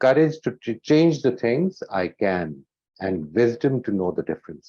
courage to change the things I can, and wisdom to know the difference।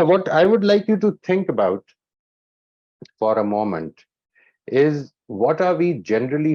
what I would like you to think about for a moment is what are we generally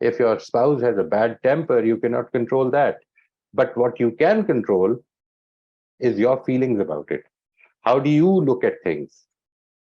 if your spouse has a bad temper, you cannot control that. But what you can control is your feelings about it. How do you look at things?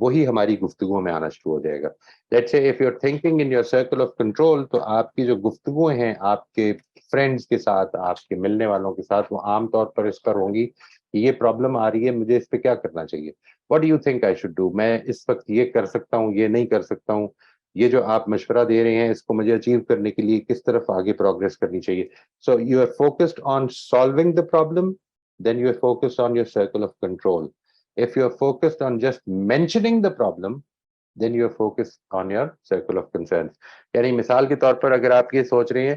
وہی ہماری گفتگو میں آنا شروع ہو جائے گا. Let's say if you are thinking in your circle of control, تو آپ کی جو گفتگو ہیں آپ کے فرینڈس کے ساتھ, آپ کے ملنے والوں کے ساتھ, وہ عام طور پر اس پر ہوں گی کہ یہ پرابلم آ رہی ہے, مجھے اس پہ کیا کرنا چاہیے, what do you think I should do, میں اس وقت یہ کر سکتا ہوں, یہ نہیں کر سکتا ہوں, یہ جو آپ مشورہ دے رہے ہیں اس کو مجھے اچیو کرنے کے لیے کس طرف آگے پروگرس کرنی چاہیے. So you are focused on solving the problem, then you are focused on your circle of control. If you are focused on just mentioning the problem, then you are focused on your circle of concerns. یعنی مثال کے طور پر اگر آپ یہ سوچ رہے ہیں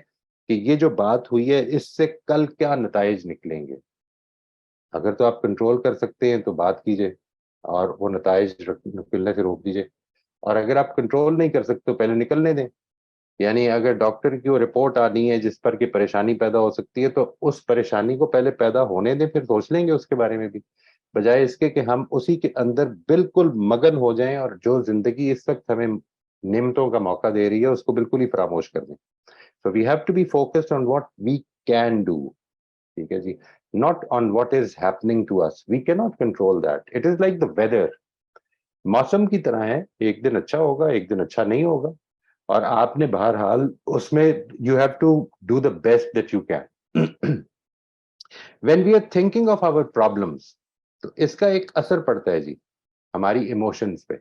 کہ یہ جو بات ہوئی ہے اس سے کل کیا نتائج نکلیں گے, اگر تو آپ کنٹرول کر سکتے ہیں تو بات کیجئے اور وہ نتائج نکلنے سے روک دیجئے, اور اگر آپ کنٹرول نہیں کر سکتے تو پہلے نکلنے دیں. یعنی اگر ڈاکٹر کی وہ رپورٹ آنی ہے جس پر کہ پریشانی پیدا ہو سکتی ہے, تو اس پریشانی کو پہلے پیدا ہونے دیں, پھر سوچ لیں گے اس کے بارے میں بھی, بجائے اس کے کہ ہم اسی کے اندر بالکل مگن ہو جائیں اور جو زندگی اس وقت ہمیں نعمتوں کا موقع دے رہی ہے اس کو بالکل ہی فراموش کر دیں. So we have to be focused on what we can do. ٹھیک ہے جی, not on what is happening to us. We cannot control that. It is like the weather. موسم کی طرح ہے, ایک دن اچھا ہوگا, ایک دن اچھا نہیں ہوگا, اور آپ نے بہرحال اس میں you have to do the best that you can. When we are thinking of our problems, تو اس کا ایک اثر پڑتا ہے جی ہماری ایموشنز پہ.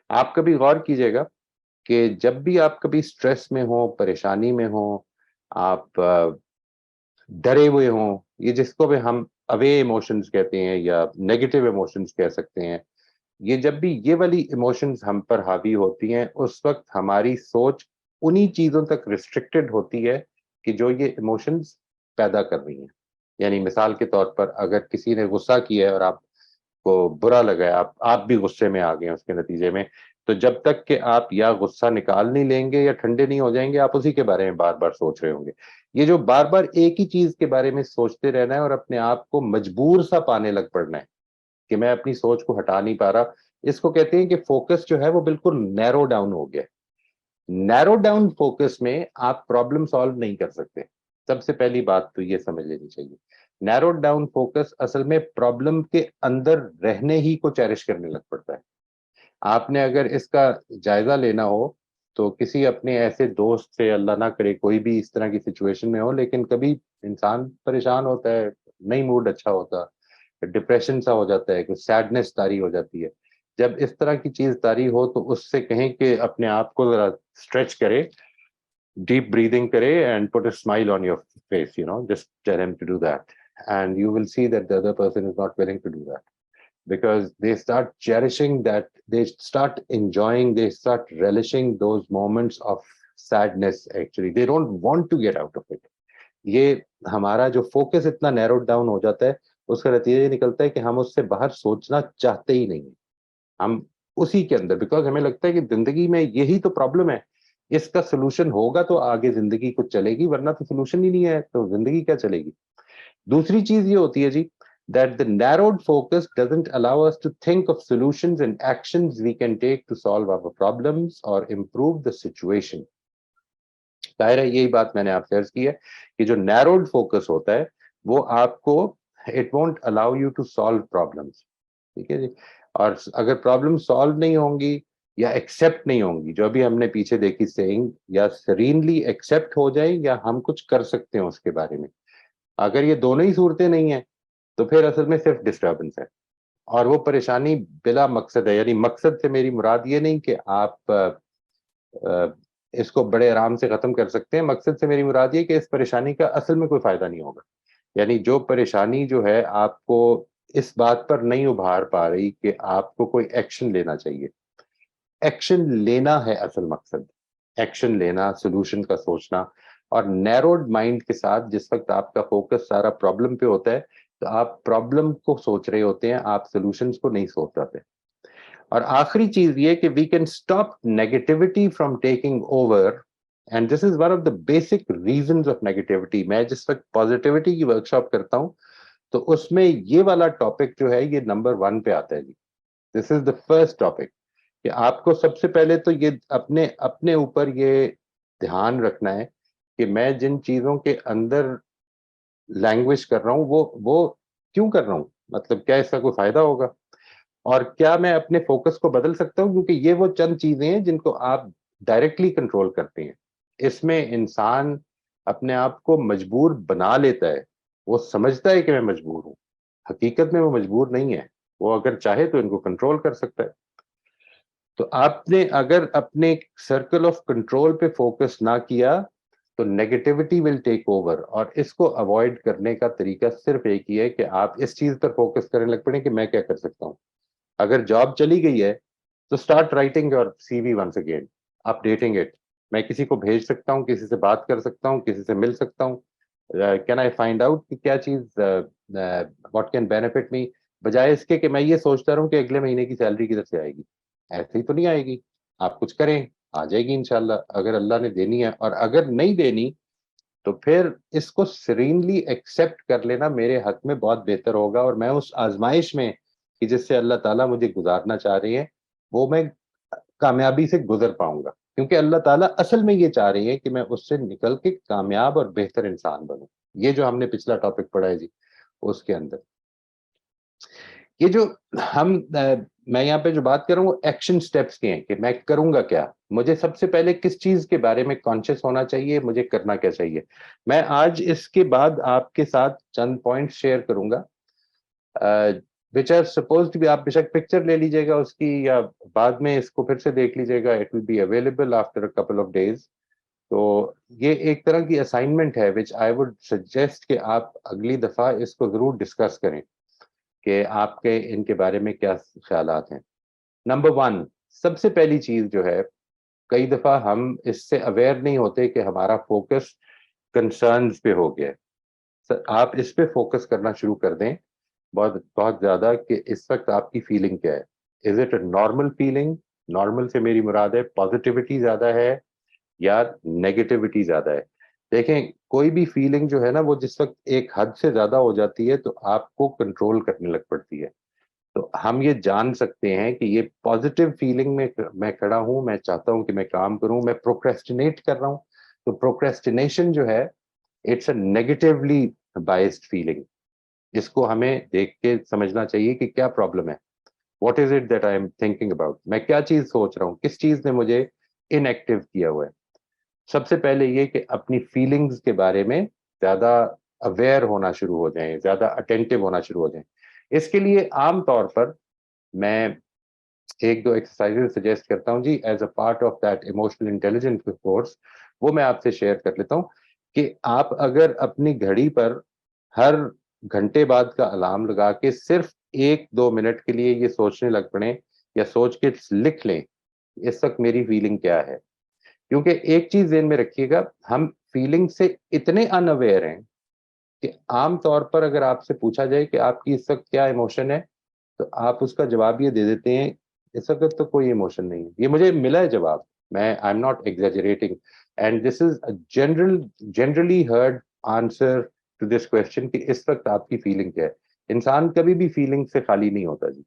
آپ کبھی غور کیجئے گا کہ جب بھی آپ کبھی سٹریس میں ہوں, پریشانی میں ہوں, آپ ڈرے ہوئے ہوں, یہ جس کو بھی ہم اوے ایموشنز کہتے ہیں یا نیگیٹو ایموشنز کہہ سکتے ہیں, یہ جب بھی یہ والی ایموشنز ہم پر حاوی ہوتی ہیں اس وقت ہماری سوچ انہی چیزوں تک ریسٹرکٹڈ ہوتی ہے کہ جو یہ ایموشنز پیدا کر رہی ہیں. یعنی مثال کے طور پر اگر کسی نے غصہ کیا ہے اور آپ کو برا لگا ہے, آپ بھی غصے میں آ گئے ہیں اس کے نتیجے میں, تو جب تک کہ آپ یا غصہ نکال نہیں لیں گے یا ٹھنڈے نہیں ہو جائیں گے, آپ اسی کے بارے میں بار بار سوچ رہے ہوں گے. یہ جو بار بار ایک ہی چیز کے بارے میں سوچتے رہنا ہے اور اپنے آپ کو مجبور سا پانے لگ پڑنا ہے کہ میں اپنی سوچ کو ہٹا نہیں پا رہا, اس کو کہتے ہیں کہ فوکس جو ہے وہ بالکل نیرو ڈاؤن ہو گیا. نیرو ڈاؤن فوکس میں آپ پرابلم سالو نہیں کر سکتے. سب سے پہلی بات تو یہ سمجھ لینی چاہیے, نیرو ڈاؤن فوکس اصل میں پرابلم کے اندر رہنے ہی کو چیرش کرنے لگ پڑتا ہے. آپ نے اگر اس کا جائزہ لینا ہو تو کسی اپنے ایسے دوست سے, اللہ نہ کرے کوئی بھی اس طرح کی سچویشن میں ہو, لیکن کبھی انسان پریشان ہوتا ہے, نہیں موڈ اچھا ہوتا, ڈپریشن سا ہو جاتا ہے, کچھ سیڈنس طاری ہو جاتی ہے, جب اس طرح کی چیز طاری ہو تو اس سے کہیں کہ اپنے آپ کو ذرا اسٹریچ کرے, ڈیپ بریدنگ کرے, and put a smile on your face, just tell him to do that, and you will see that the other person is not willing to do that. Because they start cherishing that, they start enjoying, they start relishing those moments of sadness. Actually they don't want to get out of it. یہ ہمارا جو focus اتنا نیروڈ down ہو جاتا ہے, اس کا نتیجہ یہ نکلتا ہے کہ ہم اس سے باہر سوچنا چاہتے ہی نہیں, ہم اسی کے اندر, بیکاز ہمیں لگتا ہے کہ زندگی میں یہی تو پرابلم ہے, اس کا سولوشن ہوگا تو آگے زندگی کچھ چلے گی, ورنہ تو سولوشن ہی نہیں ہے تو زندگی کیا چلے گی. دوسری چیز یہ ہوتی ہے جی that the narrowed focus doesn't allow us to think of solutions and actions we can take to solve our problems or improve the situation. ظاہر ہے یہی بات میں نے آپ سے عرض کی ہے کہ جو narrowed focus ہوتا ہے وہ آپ کو it won't allow you to solve problems. ٹھیک ہے جی, اور اگر پرابلم سالو نہیں ہوں گی یا ایکسیپٹ نہیں ہوں گی, جو ابھی ہم نے پیچھے دیکھی سیئنگ, یا سرینلی ایکسیپٹ ہو جائیں یا ہم کچھ کر سکتے ہیں اس کے بارے میں, اگر یہ دونوں ہی صورتیں نہیں ہیں تو پھر اصل میں صرف ڈسٹربنس ہے, اور وہ پریشانی بلا مقصد ہے. یعنی مقصد سے میری مراد یہ نہیں کہ آپ اس کو بڑے آرام سے ختم کر سکتے ہیں, مقصد سے میری مراد یہ کہ اس پریشانی کا اصل میں کوئی فائدہ نہیں ہوگا. یعنی جو پریشانی جو ہے آپ کو اس بات پر نہیں ابھار پا رہی کہ آپ کو کوئی ایکشن لینا چاہیے. ایکشن لینا ہے اصل مقصد, ایکشن لینا, سولوشن کا سوچنا, اور نیروڈ مائنڈ کے ساتھ جس وقت آپ کا فوکس سارا پرابلم پہ ہوتا ہے تو آپ پرابلم کو سوچ رہے ہوتے ہیں, آپ سولوشنز کو نہیں سوچ رہتے. اور آخری چیز یہ کہ we can stop negativity from taking over, and this is one of the basic reasons of negativity. میں جس وقت پازیٹیوٹی کی ورک شاپ کرتا ہوں تو اس میں یہ والا ٹاپک جو ہے یہ نمبر 1 پہ آتا ہے جی. This is the first topic کہ آپ کو سب سے پہلے تو یہ اپنے اوپر یہ دھیان رکھنا ہے کہ میں جن چیزوں کے اندر لینگویج کر رہا ہوں وہ کیوں کر رہا ہوں, مطلب کیا اس کا کوئی فائدہ ہوگا. اور کیا میں اپنے فوکس کو بدل سکتا ہوں, کیونکہ یہ وہ چند چیزیں ہیں جن کو آپ ڈائریکٹلی کنٹرول کرتے ہیں. اس میں انسان اپنے آپ کو مجبور بنا لیتا ہے, وہ سمجھتا ہے کہ میں مجبور ہوں, حقیقت میں وہ مجبور نہیں ہے, وہ اگر چاہے تو ان کو کنٹرول کر سکتا ہے. تو آپ نے اگر اپنے سرکل آف کنٹرول پہ فوکس نہ کیا تو نیگیٹیوٹی ول ٹیک اوور, اور اس کو اوائڈ کرنے کا طریقہ صرف ایک ہی ہے کہ آپ اس چیز پر فوکس کرنے لگ پڑیں کہ میں کیا کر سکتا ہوں. اگر جاب چلی گئی ہے تو start writing your C V once again, updating it. میں کسی کو بھیج سکتا ہوں, کسی سے بات کر سکتا ہوں, کسی سے مل سکتا ہوں, کین آئی فائنڈ آؤٹ کہ کیا چیز واٹ کین بینیفٹ می, بجائے اس کے کہ میں یہ سوچتا رہوں کہ اگلے مہینے کی سیلری کدھر سے آئے گی. ایسے ہی تو نہیں آئے گی, آپ کچھ کریں آ جائے گی انشاءاللہ, اگر اللہ نے دینی ہے. اور اگر نہیں دینی تو پھر اس کو سرینلی ایکسپٹ کر لینا میرے حق میں بہت بہتر ہوگا, اور میں اس آزمائش میں کہ جس سے اللہ تعالیٰ مجھے گزارنا چاہ رہی ہیں وہ میں کامیابی سے گزر پاؤں گا, کیونکہ اللہ تعالیٰ اصل میں یہ چاہ رہی ہے کہ میں اس سے نکل کے کامیاب اور بہتر انسان بنوں. یہ جو ہم نے پچھلا ٹاپک پڑھا ہے جی, اس کے اندر یہ جو ہم میں یہاں پہ جو بات کر رہا ہوں وہ ایکشن سٹیپس کے ہیں کہ میں کروں گا کیا, مجھے سب سے پہلے کس چیز کے بارے میں کانشیس ہونا چاہیے, مجھے کرنا کیا چاہیے. میں آج اس کے بعد آپ کے ساتھ چند پوائنٹ شیئر کروں گا which are supposed to be, آپ بے شک پکچر لے لیجیے گا اس کی یا بعد میں اس کو پھر سے دیکھ لیجیے گا, it will be available after a couple of days. تو یہ ایک طرح کی اسائنمنٹ ہے which I would suggest کہ آپ اگلی دفعہ اس کو ضرور ڈسکس کریں کہ آپ کے ان کے بارے میں کیا خیالات ہیں. نمبر 1, سب سے پہلی چیز جو ہے, کئی دفعہ ہم اس سے اویئر نہیں ہوتے کہ ہمارا فوکس کنسرنز پہ ہو گیا. آپ اس پہ فوکس کرنا شروع کر دیں بہت بہت زیادہ کہ اس وقت آپ کی فیلنگ کیا ہے. Is it a normal feeling, normal سے میری مراد ہے پازیٹیوٹی زیادہ ہے یا نیگیٹیوٹی زیادہ ہے. دیکھیں کوئی بھی فیلنگ جو ہے نا وہ جس وقت ایک حد سے زیادہ ہو جاتی ہے تو آپ کو کنٹرول کرنے لگ پڑتی ہے. تو ہم یہ جان سکتے ہیں کہ یہ پازیٹیو فیلنگ میں کھڑا ہوں, میں چاہتا ہوں کہ میں کام کروں, میں پروکریسٹینیٹ کر رہا ہوں. تو پروکریسٹینیشن جو ہے it's a negatively biased feeling. اس کو ہمیں دیکھ کے سمجھنا چاہیے کہ کیا پرابلم ہے, what is it that I am thinking about, میں کیا چیز سوچ رہا ہوں, کس چیز نے مجھے ان ایکٹیو کیا ہوا ہے. سب سے پہلے یہ کہ اپنی فیلنگز کے بارے میں زیادہ اویئر ہونا شروع ہو جائیں, زیادہ اٹینٹو ہونا شروع ہو جائیں. اس کے لیے عام طور پر میں ایک دو ایکسرسائز سجیسٹ کرتا ہوں جی, as a part of that emotional intelligence course, وہ میں آپ سے شیئر کر لیتا ہوں کہ آپ اگر اپنی گھڑی پر ہر گھنٹے بعد کا الارم لگا کے صرف 1-2 منٹ کے لیے یہ سوچنے لگ پڑیں یا سوچ کے لکھ لیں اس وقت میری فیلنگ کیا ہے. کیونکہ ایک چیز ذہن میں رکھیے گا, ہم فیلنگ سے اتنے ان اویئر ہیں کہ عام طور پر اگر آپ سے پوچھا جائے کہ آپ کی اس وقت کیا ایموشن ہے تو آپ اس کا جواب یہ دے دیتے ہیں اس وقت تو کوئی ایموشن نہیں ہے. یہ مجھے ملا ہے جواب, میں I am not exaggerating, and this is generally heard answer to this question کہ اس وقت آپ کی فیلنگ کیا ہے. انسان کبھی بھی فیلنگ سے خالی نہیں ہوتا جی,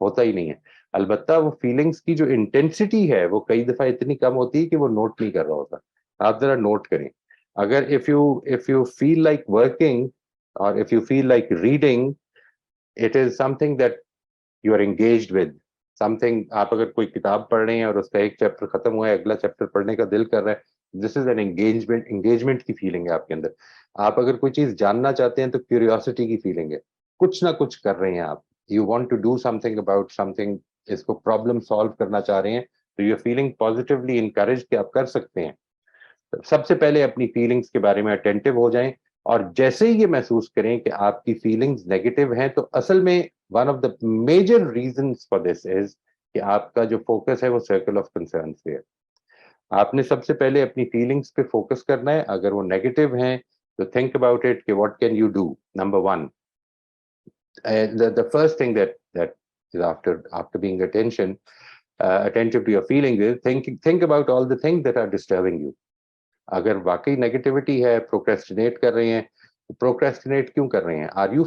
ہوتا ہی نہیں ہے. البتہ وہ فیلنگز کی جو انٹینسٹی ہے وہ کئی دفعہ اتنی کم ہوتی ہے کہ وہ نوٹ نہیں کر رہا ہوتا. آپ ذرا نوٹ کریں, اگر if you feel like working or if you feel like reading, it is something that you are engaged with something. آپ اگر کوئی کتاب پڑھ رہے ہیں اور اس کا ایک چیپٹر ختم ہوا ہے, اگلا چیپٹر پڑھنے کا دل کر رہا ہے, دس از این انگیجمنٹ کی فیلنگ ہے آپ کے اندر. آپ اگر کوئی چیز جاننا چاہتے ہیں تو کیوریوسٹی کی فیلنگ ہے, کچھ نہ کچھ کر رہے ہیں آپ, you want to do something about something, اس کو پرابلم سالو کرنا چاہ رہے ہیں تو یو فیلنگ پازیٹیولی انکریج کہ آپ کر سکتے ہیں. سب سے پہلے اپنی فیلنگز کے بارے میں اٹینٹو ہو جائیں, اور جیسے ہی یہ محسوس کریں کہ آپ کی فیلنگز نیگیٹو ہیں تو اصل میں one of the major reasons for this is کہ آپ کا جو فوکس ہے وہ سرکل آف کنسرنس پہ ہے. آپ نے سب سے پہلے اپنی فیلنگز پہ فوکس کرنا ہے. اگر وہ نیگیٹو ہیں تو تھنک اباؤٹ اٹ کہ what can you do. Number 1, the first thing that is after being attentive to your feelings is think about all the things that are disturbing you. اگر واقعی negativity ہے, پروکریسٹینیٹ کر رہے ہیں, پروکریسٹینیٹ کیوں کر رہے ہیں؟ Are you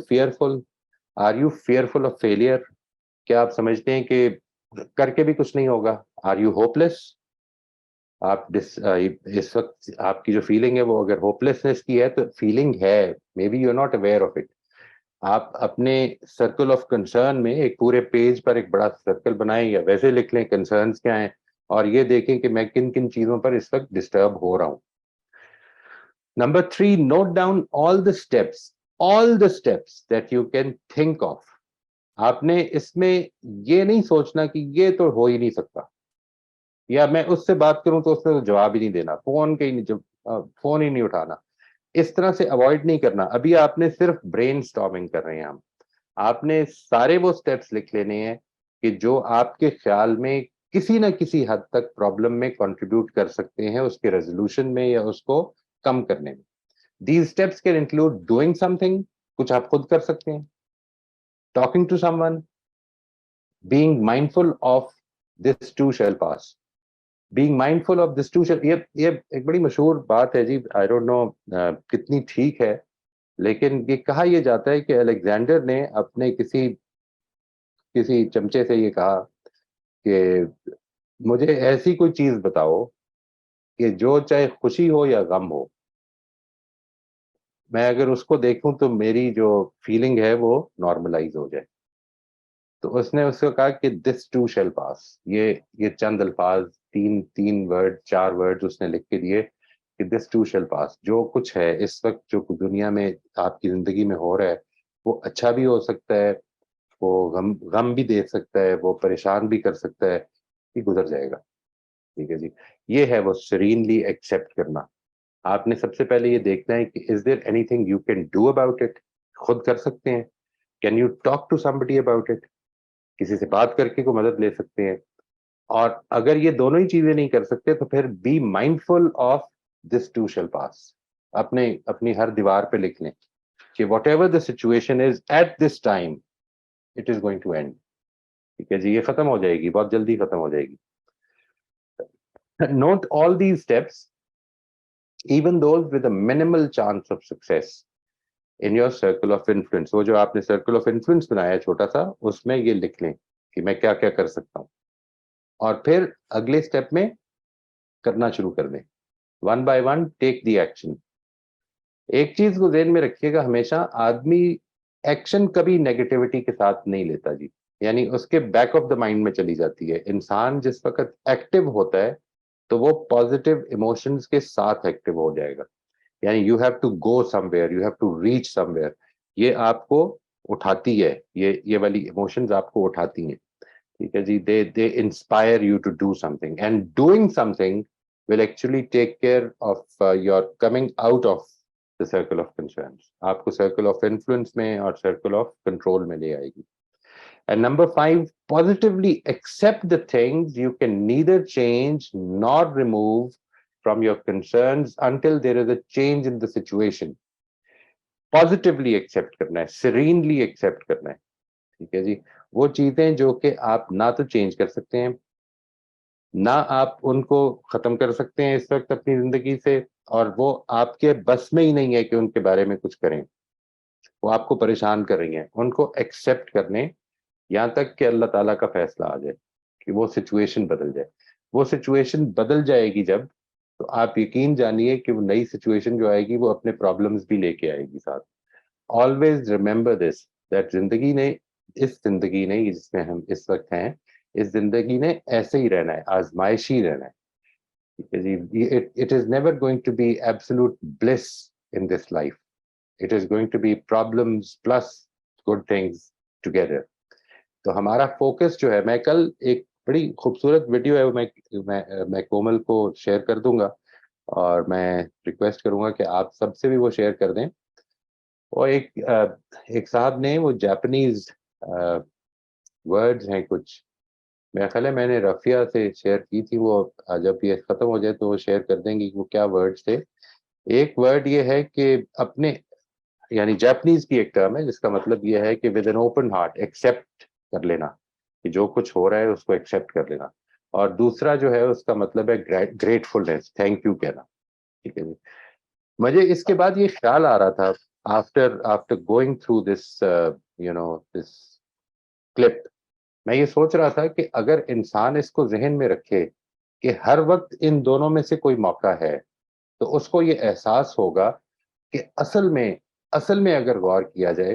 fearful of failure? کیا آپ سمجھتے ہیں کہ کر کے بھی کچھ نہیں ہوگا؟ Are you hopeless? آپ اس وقت آپ کی جو فیلنگ ہے وہ اگر ہوپلیسنس کی ہے تو فیلنگ ہے, maybe you are not aware of it. آپ اپنے سرکل آف کنسرن میں ایک پورے پیج پر ایک بڑا سرکل بنائیں یا ویسے لکھ لیں کنسرنس کیا ہیں, اور یہ دیکھیں کہ میں کن کن چیزوں پر اس وقت ڈسٹرب ہو رہا ہوں. Number 3, note down all the steps that you can think of. آپ نے اس میں یہ نہیں سوچنا کہ یہ تو ہو ہی نہیں سکتا, یا میں اس سے بات کروں تو اس سے جواب ہی نہیں دینا, فون ہی نہیں اٹھانا. اس طرح سے اوائڈ نہیں کرنا. ابھی آپ نے صرف برین سٹارمنگ کر رہے ہیں. آپ نے سارے وہ سٹیپس لکھ لینے ہیں کہ جو آپ کے خیال میں کسی نہ کسی حد تک پرابلم میں کنٹریبیوٹ کر سکتے ہیں, اس کے ریزولوشن میں یا اس کو کم کرنے میں. These steps can include doing something, کچھ آپ خود کر سکتے ہیں, talking to someone, being mindful of this too shall pass. Being mindful of this too shall, یہ ایک بڑی مشہور بات ہے جی, I don't know کتنی ٹھیک ہے, لیکن یہ کہا یہ جاتا ہے کہ الیگزینڈر نے اپنے کسی چمچے سے یہ کہا کہ مجھے ایسی کوئی چیز بتاؤ کہ جو چاہے خوشی ہو یا غم ہو, میں اگر اس کو دیکھوں تو میری جو فیلنگ ہے وہ نارملائز ہو جائے. تو اس نے اس کو کہا کہ دس ٹو شیل پاس. یہ چند الفاظ, تین ورڈ 4 ورڈ اس نے لکھ کے دیے کہ دس ٹو شیل پاس. جو کچھ ہے اس وقت جو دنیا میں آپ کی زندگی میں ہو رہا ہے, وہ اچھا بھی ہو سکتا ہے, وہ غم بھی دے سکتا ہے, وہ پریشان بھی کر سکتا ہے, یہ گزر جائے گا. ٹھیک ہے جی, یہ ہے وہ سرینلی ایکسیپٹ کرنا. آپ نے سب سے پہلے یہ دیکھنا ہے کہ is there anything you can do about it. خود کر سکتے ہیں. Can you talk to somebody about it, کسی سے بات کر کے کوئی مدد لے سکتے ہیں. اور اگر یہ دونوں ہی چیزیں نہیں کر سکتے تو پھر be mindful of this too shall pass. اپنی ہر دیوار پہ لکھ لیں کہ whatever the situation is at this time it is going to end. ٹھیک ہے جی, یہ ختم ہو جائے گی, بہت جلدی ختم ہو جائے گی. Note all these steps even those with a minimal chance of success in your circle of influence. وہ جو آپ نے circle of influence بنایا ہے چھوٹا سا, اس میں یہ لکھ لیں کہ میں کیا کیا کر سکتا ہوں, اور پھر اگلے سٹیپ میں کرنا شروع کر دیں. One by one take the action. ایک چیز کو ذہن میں رکھیے گا ہمیشہ, آدمی ایکشن کبھی نیگیٹیوٹی کے ساتھ نہیں لیتا جی, یعنی اس کے بیک آف دا مائنڈ میں چلی جاتی ہے. انسان جس وقت ایکٹیو ہوتا ہے تو وہ پازیٹیو ایموشنز کے ساتھ ایکٹیو ہو جائے گا. یعنی you have to go somewhere, you have to reach somewhere. یہ آپ کو اٹھاتی ہے, یہ والی ایموشنز آپ کو اٹھاتی ہیں. ٹھیک ہے جی, they inspire you to do something, and doing something will actually take care of your coming out of the circle of concerns. آپ کو سرکل آف انفلوئنس میں اور سرکل آف کنٹرول میں لے آئے گی. And number 5, positively accept the things you can neither change nor remove from your concerns until there is a change in the situation. Positively accept کرنا ہے, serenely accept کرنا ہے. ٹھیک ہے جی, وہ چیزیں جو کہ آپ نہ تو چینج کر سکتے ہیں, نہ آپ ان کو ختم کر سکتے ہیں اس وقت اپنی زندگی سے, اور وہ آپ کے بس میں ہی نہیں ہے کہ ان کے بارے میں کچھ کریں, وہ آپ کو پریشان کر رہی ہیں, ان کو ایکسیپٹ کرنے یہاں تک کہ اللہ تعالیٰ کا فیصلہ آ جائے کہ وہ سچویشن بدل جائے. وہ سچویشن بدل جائے گی جب, تو آپ یقین جانیے کہ وہ نئی سچویشن جو آئے گی وہ اپنے پرابلمز بھی لے کے آئے گی ساتھ. آلویز ریمبر دس, دیٹ اس زندگی نے جس میں ہم اس وقت ہیں, اس زندگی نے ایسے ہی رہنا ہے, آزمائشی رہنا ہے. ٹھیک ہے جی, it is never going to be absolute bliss in this life. It is going to be problems plus good things together. تو ہمارا فوکس جو ہے, میں کل ایک بڑی خوبصورت ویڈیو ہے میں کومل کو شیئر کر دوں گا, اور میں ریکویسٹ کروں گا کہ آپ سب سے بھی وہ شیئر کر دیں. اور ایک صاحب نے وہ جاپنیز ورڈز ہیں کچھ, میرا خیال ہے میں نے رفیہ سے شیئر کی تھی, وہ جب یہ ختم ہو جائے تو وہ شیئر کر دیں گی وہ کیا ورڈز تھے. ایک ورڈ یہ ہے کہ اپنے, یعنی جاپنیز کی ایک ٹرم ہے جس کا مطلب یہ ہے کہ with an open heart accept کر لینا, کہ جو کچھ ہو رہا ہے اس کو ایکسیپٹ کر لینا. اور دوسرا جو ہے اس کا مطلب ہے گریٹفلنس, تھینک یو کہنا. ٹھیک ہے جی. مجھے اس کے بعد یہ خیال آ رہا تھا after going through this clip, میں یہ سوچ رہا تھا کہ اگر انسان اس کو ذہن میں رکھے کہ ہر وقت ان دونوں میں سے کوئی موقع ہے, تو اس کو یہ احساس ہوگا کہ اصل میں اگر غور کیا جائے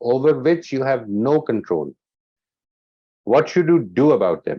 over which you have no control. What should you do about them?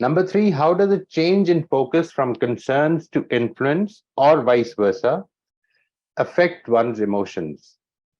Number three, how does a change in focus from concerns to influence or vice versa affect one's emotions?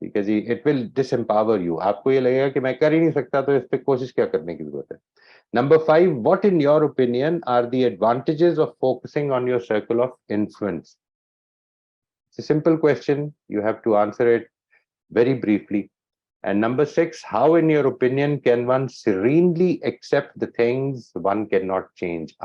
ٹھیک ہے جی. It will disempower you. آپ کو یہ لگے گا کہ میں کر ہی نہیں سکتا تو اس پہ کوشش کیا کرنے کی ضرورت ہے. Number 5, what in your opinion are the advantages of focusing on your circle of influence? It's a simple question. You have to answer it very briefly. And number 6, how in your opinion can one serenely accept the things one cannot change?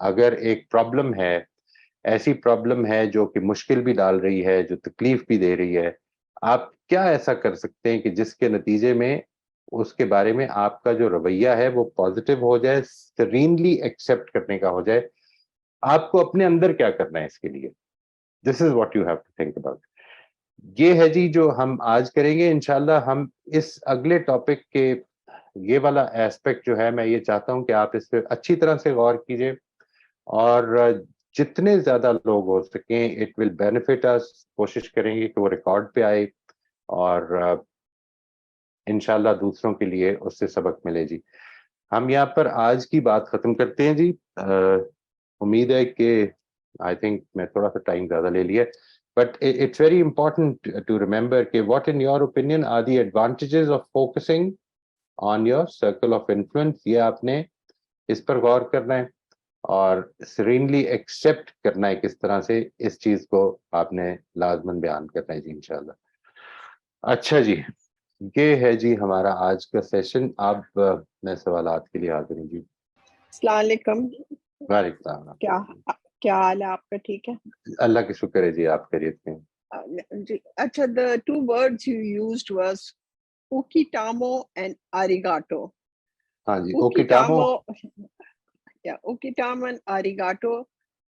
اگر ایک problem ہے, ایسی problem ہے جو کہ مشکل بھی ڈال رہی ہے, جو تکلیف بھی دے رہی ہے, آپ کیا ایسا کر سکتے ہیں کہ جس کے نتیجے میں اس کے بارے میں آپ کا جو رویہ ہے وہ پازیٹیو ہو جائے, سرینلی ایکسیپٹ کرنے کا ہو جائے. آپ کو اپنے اندر کیا کرنا ہے اس کے لیے؟ This is what you have to think about. یہ ہے جی جو ہم آج کریں گے انشاءاللہ. ہم اس اگلے ٹاپک کے یہ والا ایسپیکٹ جو ہے میں یہ چاہتا ہوں کہ آپ اس پہ اچھی طرح سے غور کیجئے اور جتنے زیادہ لوگ ہو سکیں اٹ ول بینیفٹ اس. کوشش کریں گے کہ وہ ریکارڈ پہ آئے اور انشاءاللہ دوسروں کے لیے اس سے سبق ملے جی. ہم یہاں پر آج کی بات ختم کرتے ہیں جی. امید ہے کہ آئی تھنک میں تھوڑا سا ٹائم زیادہ لے لیا, but it's very important to remember کہ what in your opinion are the advantages of focusing on your circle of influence. یہ آپ نے اس پر غور کرنا ہے اور سرینلی ایکسیپٹ کرنا ہے کس طرح سے اس چیز کو آپ نے لازماً بیان کرنا ہے جی انشاءاللہ. اچھا جی, یہ ہے جی ہمارا آج کا سیشن. آپ میں سوالات کے لیے حاضر ہیں جی. السلام علیکم. وعلیکم السلام. کیا حال ہے آپ کا؟ ٹھیک ہے, اللہ کا شکر ہے جی. آپ خیریت سے ہیں جی. اچھا, the two words you used was ukitamo and arigato. ہاں جی, اوکیٹامو. Yeah, ukitamo and arigato.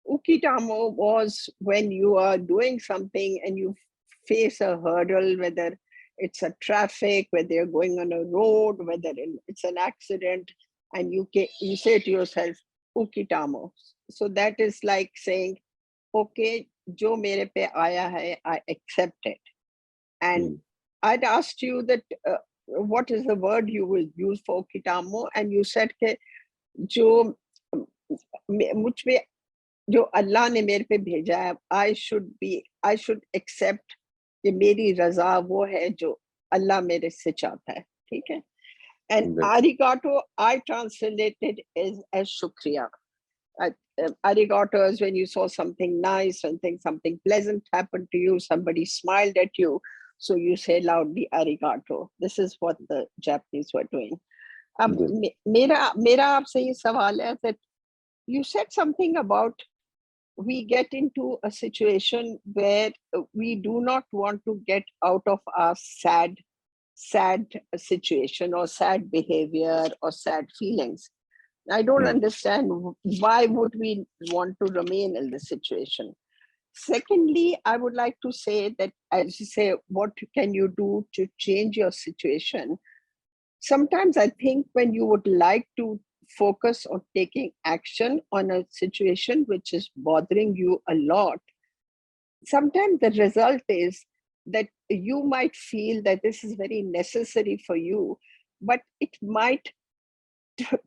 Ukitamo was when you are doing something and you face a hurdle, whether it's a traffic, whether you're going on a road, whether it's an accident, and you say to yourself, ukitamo. So that is like saying, okay, jo mere pe aaya hai, I accept it. And I'd asked you that what is the word you will use for ukitamo, and you said ke jo mujh pe جو اللہ نے میرے پہ بھیجا ہے, I should accept کہ میری رضا وہ ہے جو اللہ میرے سے چاہتا ہے. ٹھیک ہے. And arigato I translated as shukriya. Arigato is when you saw something nice and something pleasant happened to you, somebody smiled at you, so you say loudly arigato. This is what the Japanese were doing. میرا آپ سے یہ سوال ہے that you said something about we get into a situation where we do not want to get out of our sad situation or sad behavior or sad feelings. I don't understand why would we want to remain in this situation. Secondly, I would like to say that, as you say, what can you do to change your situation? Sometimes I think when you would like to focus on taking action on a situation which is bothering you a lot, sometimes the result is that you might feel that this is very necessary for you, but it might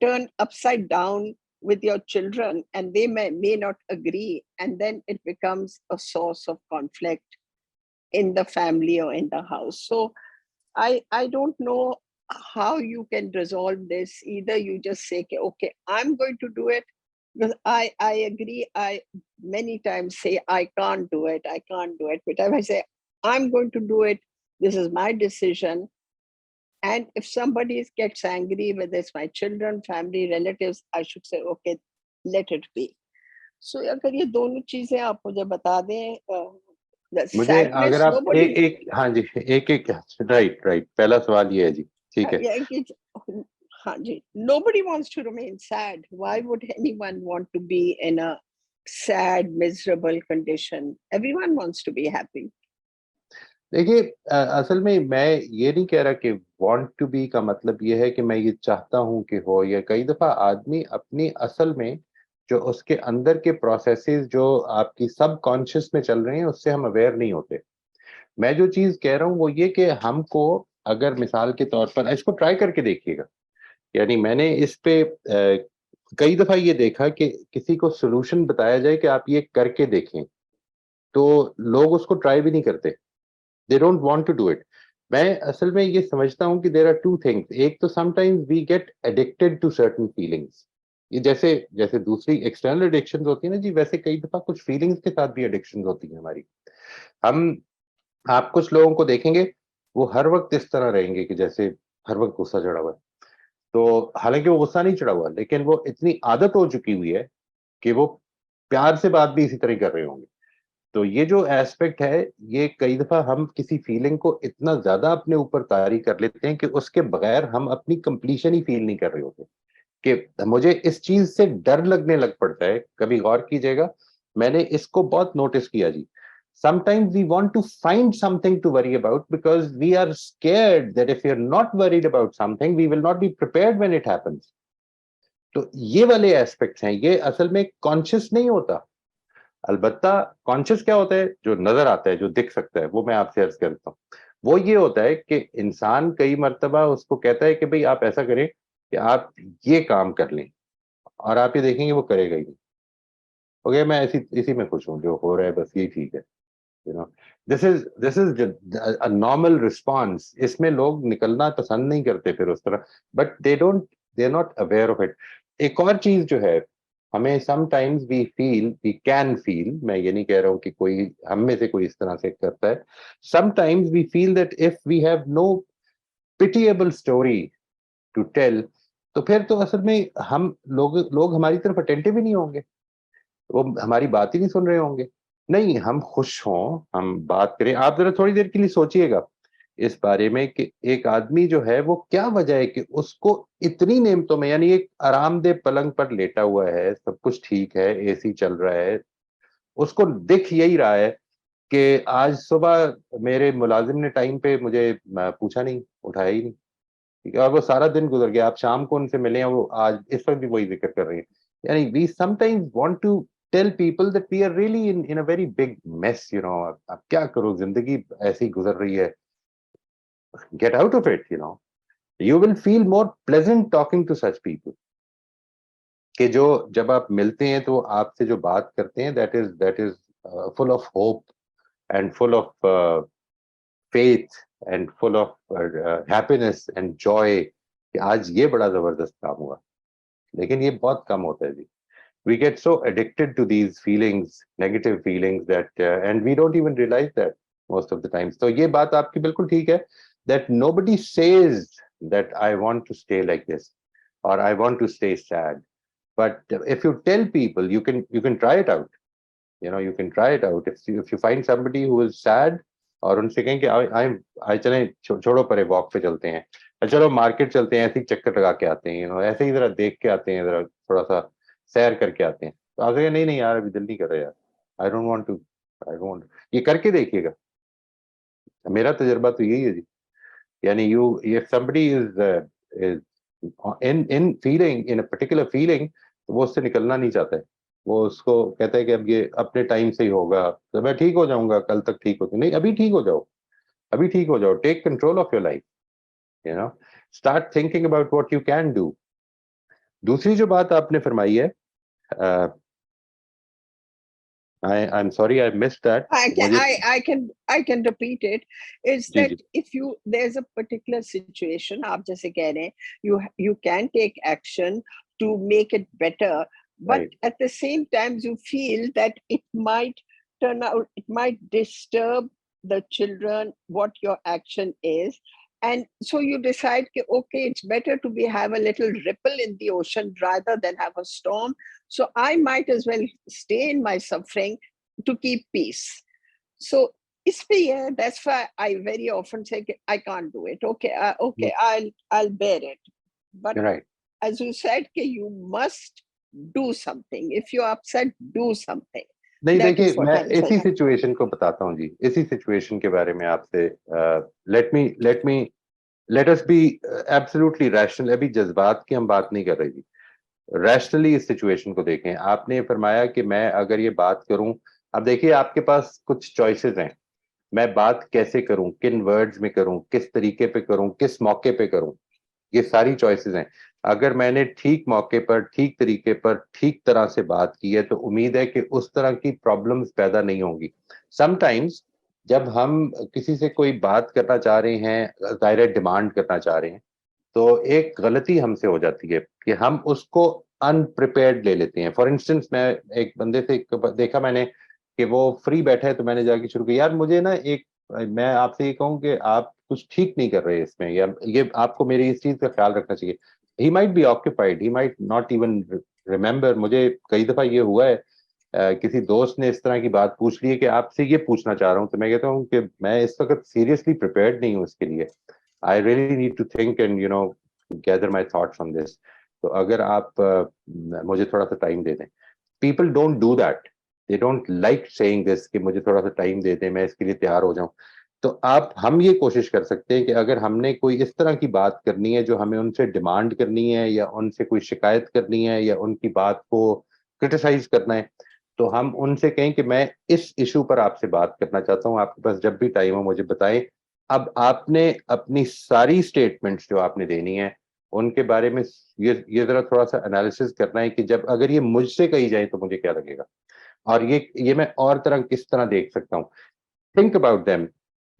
turn upside down with your children and they may not agree, and then it becomes a source of conflict in the family or in the house. So I don't know how you can resolve this. Either you just say, okay, I'm going to do it, because I agree. I many times say I can't do it. But if I say I'm going to do it, this is my decision. And if somebody gets angry, whether it's my children, family, relatives, I should say, okay, let it be. So اگر یہ دونوں چیزیں آپ مجھے بتا دیں. مجھے اگر آپ ایک ہاں جی ایک رائٹ پہلا سوال یہ ہے جی. ٹھیک ہے. ہاں جی, nobody wants to remain sad. Why would anyone want to be in a sad, miserable condition? Everyone wants to be happy. دیکھیے, اصل میں یہ نہیں کہہ رہا کہ وانٹ ٹو بی کا مطلب یہ ہے کہ میں یہ چاہتا ہوں کہ ہو, یا کئی دفعہ آدمی اپنی اصل میں جو اس کے اندر کے پروسیسز جو آپ کی سب کانشیس میں چل رہے ہیں اس سے ہم اویئر نہیں ہوتے. میں جو چیز کہہ رہا ہوں وہ یہ کہ ہم کو اگر مثال کے طور پر اس کو ٹرائی کر کے دیکھیے گا, یعنی میں نے اس پہ کئی دفعہ یہ دیکھا کہ کسی کو سولوشن بتایا جائے کہ آپ یہ کر کے دیکھیں, تو لوگ اس کو ٹرائی بھی نہیں کرتے, they don't want to do it. میں اصل میں یہ سمجھتا ہوں کہ there are two things. ایک تو sometimes we get addicted to certain feelings. یہ جیسے دوسری ایکسٹرنل ایڈکشن ہوتی ہیں نا جی, ویسے کئی دفعہ کچھ فیلنگس کے ساتھ بھی ایڈکشن ہوتی ہیں ہماری. آپ کچھ لوگوں کو دیکھیں گے وہ ہر وقت اس طرح رہیں گے کہ جیسے ہر وقت غصہ چڑھا ہوا ہے, تو حالانکہ وہ غصہ نہیں چڑھا ہوا, لیکن وہ اتنی عادت ہو چکی ہوئی ہے کہ وہ پیار سے بات بھی اسی طرح کر رہے ہوں گے. تو یہ جو ایسپیکٹ ہے, یہ کئی دفعہ ہم کسی فیلنگ کو اتنا زیادہ اپنے اوپر طاری کر لیتے ہیں کہ اس کے بغیر ہم اپنی کمپلیشن ہی فیل نہیں کر رہے ہوتے, کہ مجھے اس چیز سے ڈر لگنے لگ پڑتا ہے. کبھی غور کیجئے گا, میں نے اس کو بہت نوٹس کیا جی. Sometimes we want to find something to worry about because we are scared that if we are not worried about something, we will not be prepared when it happens. تو یہ والے ایسپیکٹس ہیں, یہ اصل میں conscious نہیں ہوتا. البتہ کانشیس کیا ہوتا ہے, جو نظر آتا ہے, جو دکھ سکتا ہے, وہ میں آپ سے عرض کرتا ہوں. وہ یہ ہوتا ہے کہ انسان کئی مرتبہ اس کو کہتا ہے کہ بھئی آپ ایسا کریں کہ آپ یہ کام کر لیں, اور آپ یہ دیکھیں گے وہ کرے گا ہی نہیں. اوکے, میں اسی میں خوش ہوں, جو ہو رہا ہے بس یہی ٹھیک ہے. this is a normal response. اس میں لوگ نکلنا پسند نہیں کرتے پھر اس طرح, but they're not aware of it. ایک اور چیز جو ہے, ہمیں sometimes we can feel, میں یہ نہیں کہہ رہا ہوں کہ کوئی ہم میں سے کوئی اس طرح سے کرتا ہے, sometimes we feel that if we have no pitiable story to tell, تو پھر تو اصل میں ہم لوگ ہماری طرف اٹینٹو ہی نہیں ہوں گے, وہ ہماری بات ہی نہیں سن رہے ہوں گے. نہیں, ہم خوش ہوں, ہم بات کریں. آپ ذرا تھوڑی دیر کے لیے سوچئے گا اس بارے میں کہ ایک آدمی جو ہے وہ کیا وجہ ہے کہ اس کو اتنی نعمتوں میں, یعنی ایک آرام دہ پلنگ پر لیٹا ہوا ہے, سب کچھ ٹھیک ہے, اے سی چل رہا ہے, اس کو دکھ یہی رہا ہے کہ آج صبح میرے ملازم نے ٹائم پہ مجھے پوچھا نہیں, اٹھایا ہی نہیں, اور وہ سارا دن گزر گیا, آپ شام کو ان سے ملے ہیں, وہ آج اس وقت بھی وہی ذکر کر رہے ہیں. یعنی we sometimes want to tell people that we are really in a very big mess, اب کیا کرو, زندگی ایسی گزر رہی ہے, get out of it, you will feel more pleasant talking to such people, کہ جو جب آپ ملتے ہیں تو آپ سے جو بات کرتے ہیں that is full of hope and full of faith and full of happiness and joy, کہ آج یہ بڑا زبردست کام ہوا. لیکن یہ بہت کم ہوتا ہے جی. We get so addicted to these feelings, negative feelings, that and we don't even realize that most of the time. So یہ بات آپ کی بالکل ٹھیک ہے, that nobody says that I want to stay like this or I want to stay sad. But if you tell people, you can try it out. You can try it out. If you find somebody who is sad, اور ان سے کہیں کہ آئے چلیں چھوڑو پرے walk پہ چلتے ہیں, چلو مارکیٹ چلتے ہیں, ایسے ہی چکر لگا کے آتے ہیں, ایسے ہی ذرا دیکھ کے آتے ہیں, ذرا تھوڑا سا سیر کر کے آتے ہیں. تو آپ کہیں نہیں یار ابھی دل نہیں کر رہا یار, I don't want to. یہ کر کے دیکھیے گا, میرا تجربہ تو یہی ہے جی. یعنی if somebody is in feeling, in a particular feeling, تو وہ اس سے نکلنا نہیں چاہتا ہے. وہ اس کو کہتا ہے کہ اب یہ اپنے ٹائم سے ہی ہوگا, تو میں ٹھیک ہو جاؤں گا, کل تک ٹھیک ہوتی نہیں, ابھی ٹھیک ہو جاؤ, ابھی ٹھیک ہو جاؤ. Take control of your life, start thinking about what you can do. دوسری جو بات آپ نے فرمائی ہے, I'm sorry I missed that. I can repeat it. Is that if there's a particular situation, آپ جیسے کہہ رہے ہیں, you can take action to make it better, but Right. at the same time you feel that it might disturb the children what your action is, and so you decide okay, it's better to have a little ripple in the ocean rather than have a storm, so I might as well stay in my suffering to keep peace. So that's why I very often say I can't do it. Okay, I'll bear it. But Right. as you said, you must do something. If you're upset, do something. نہیں دیکھیے, میں اسی situation کو بتاتا ہوں جی, اسی situation کے بارے میں آپ سے let us be absolutely rational. ابھی جذبات کی ہم بات نہیں کر رہے جی, ریشنلی اس سچویشن کو دیکھیں. آپ نے فرمایا کہ میں اگر یہ بات کروں, اب دیکھیے آپ کے پاس کچھ چوائسیز ہیں, میں بات کیسے کروں, کن ورڈز میں کروں, کس طریقے پہ کروں, کس موقع پہ کروں, یہ ساری چوائسیز ہیں. اگر میں نے ٹھیک موقع پر ٹھیک طریقے پر ٹھیک طرح سے بات کی ہے تو امید ہے کہ اس طرح کی پرابلمز پیدا نہیں ہوں گی. سم ٹائمز جب ہم کسی سے کوئی بات کرنا چاہ رہے ہیں, ظاہر ڈیمانڈ کرنا چاہ رہے ہیں, تو ایک غلطی ہم سے ہو جاتی ہے کہ ہم اس کو انپریپیئرڈ لے لیتے ہیں. فار انسٹنس میں ایک بندے سے دیکھا میں نے کہ وہ فری بیٹھا ہے, تو میں نے جا کے شروع کیا, یار مجھے نا میں آپ سے یہ کہوں کہ آپ کچھ ٹھیک نہیں کر رہے اس میں, یا یہ آپ کو میری اس چیز کا خیال رکھنا چاہیے. He might be occupied, he might not even remember. مجھے کئی دفعہ یہ ہوا ہے, کسی دوست نے اس طرح کی بات پوچھ لی ہے کہ آپ سے یہ پوچھنا چاہ رہا ہوں, تو میں کہتا ہوں کہ میں اس وقت سیریسلی پریپیئرڈ نہیں ہوں اس کے لیے. I really need to think and gather my thoughts on this. تو اگر آپ مجھے تھوڑا سا ٹائم دے دیں. People don't do that. They don't like saying this کہ مجھے تھوڑا سا ٹائم دے دیں, میں اس کے لیے تیار ہو جاؤں. تو ہم یہ کوشش کر سکتے ہیں کہ اگر ہم نے کوئی اس طرح کی بات کرنی ہے جو ہمیں ان سے ڈیمانڈ کرنی ہے, یا ان سے کوئی شکایت کرنی ہے, یا ان کی بات کو کرٹیسائز کرنا ہے, تو ہم ان سے کہیں کہ میں اس ایشو پر آپ سے بات کرنا چاہتا ہوں, آپ کے پاس جب بھی ٹائم ہو مجھے بتائیں. اب آپ نے اپنی ساری اسٹیٹمنٹس جو آپ نے دینی ہے ان کے بارے میں یہ ذرا تھوڑا سا انالیسس کرنا ہے کہ جب اگر یہ مجھ سے کہی جائے تو مجھے کیا لگے گا, اور یہ میں اور طرح کس طرح دیکھ سکتا ہوں. Think about them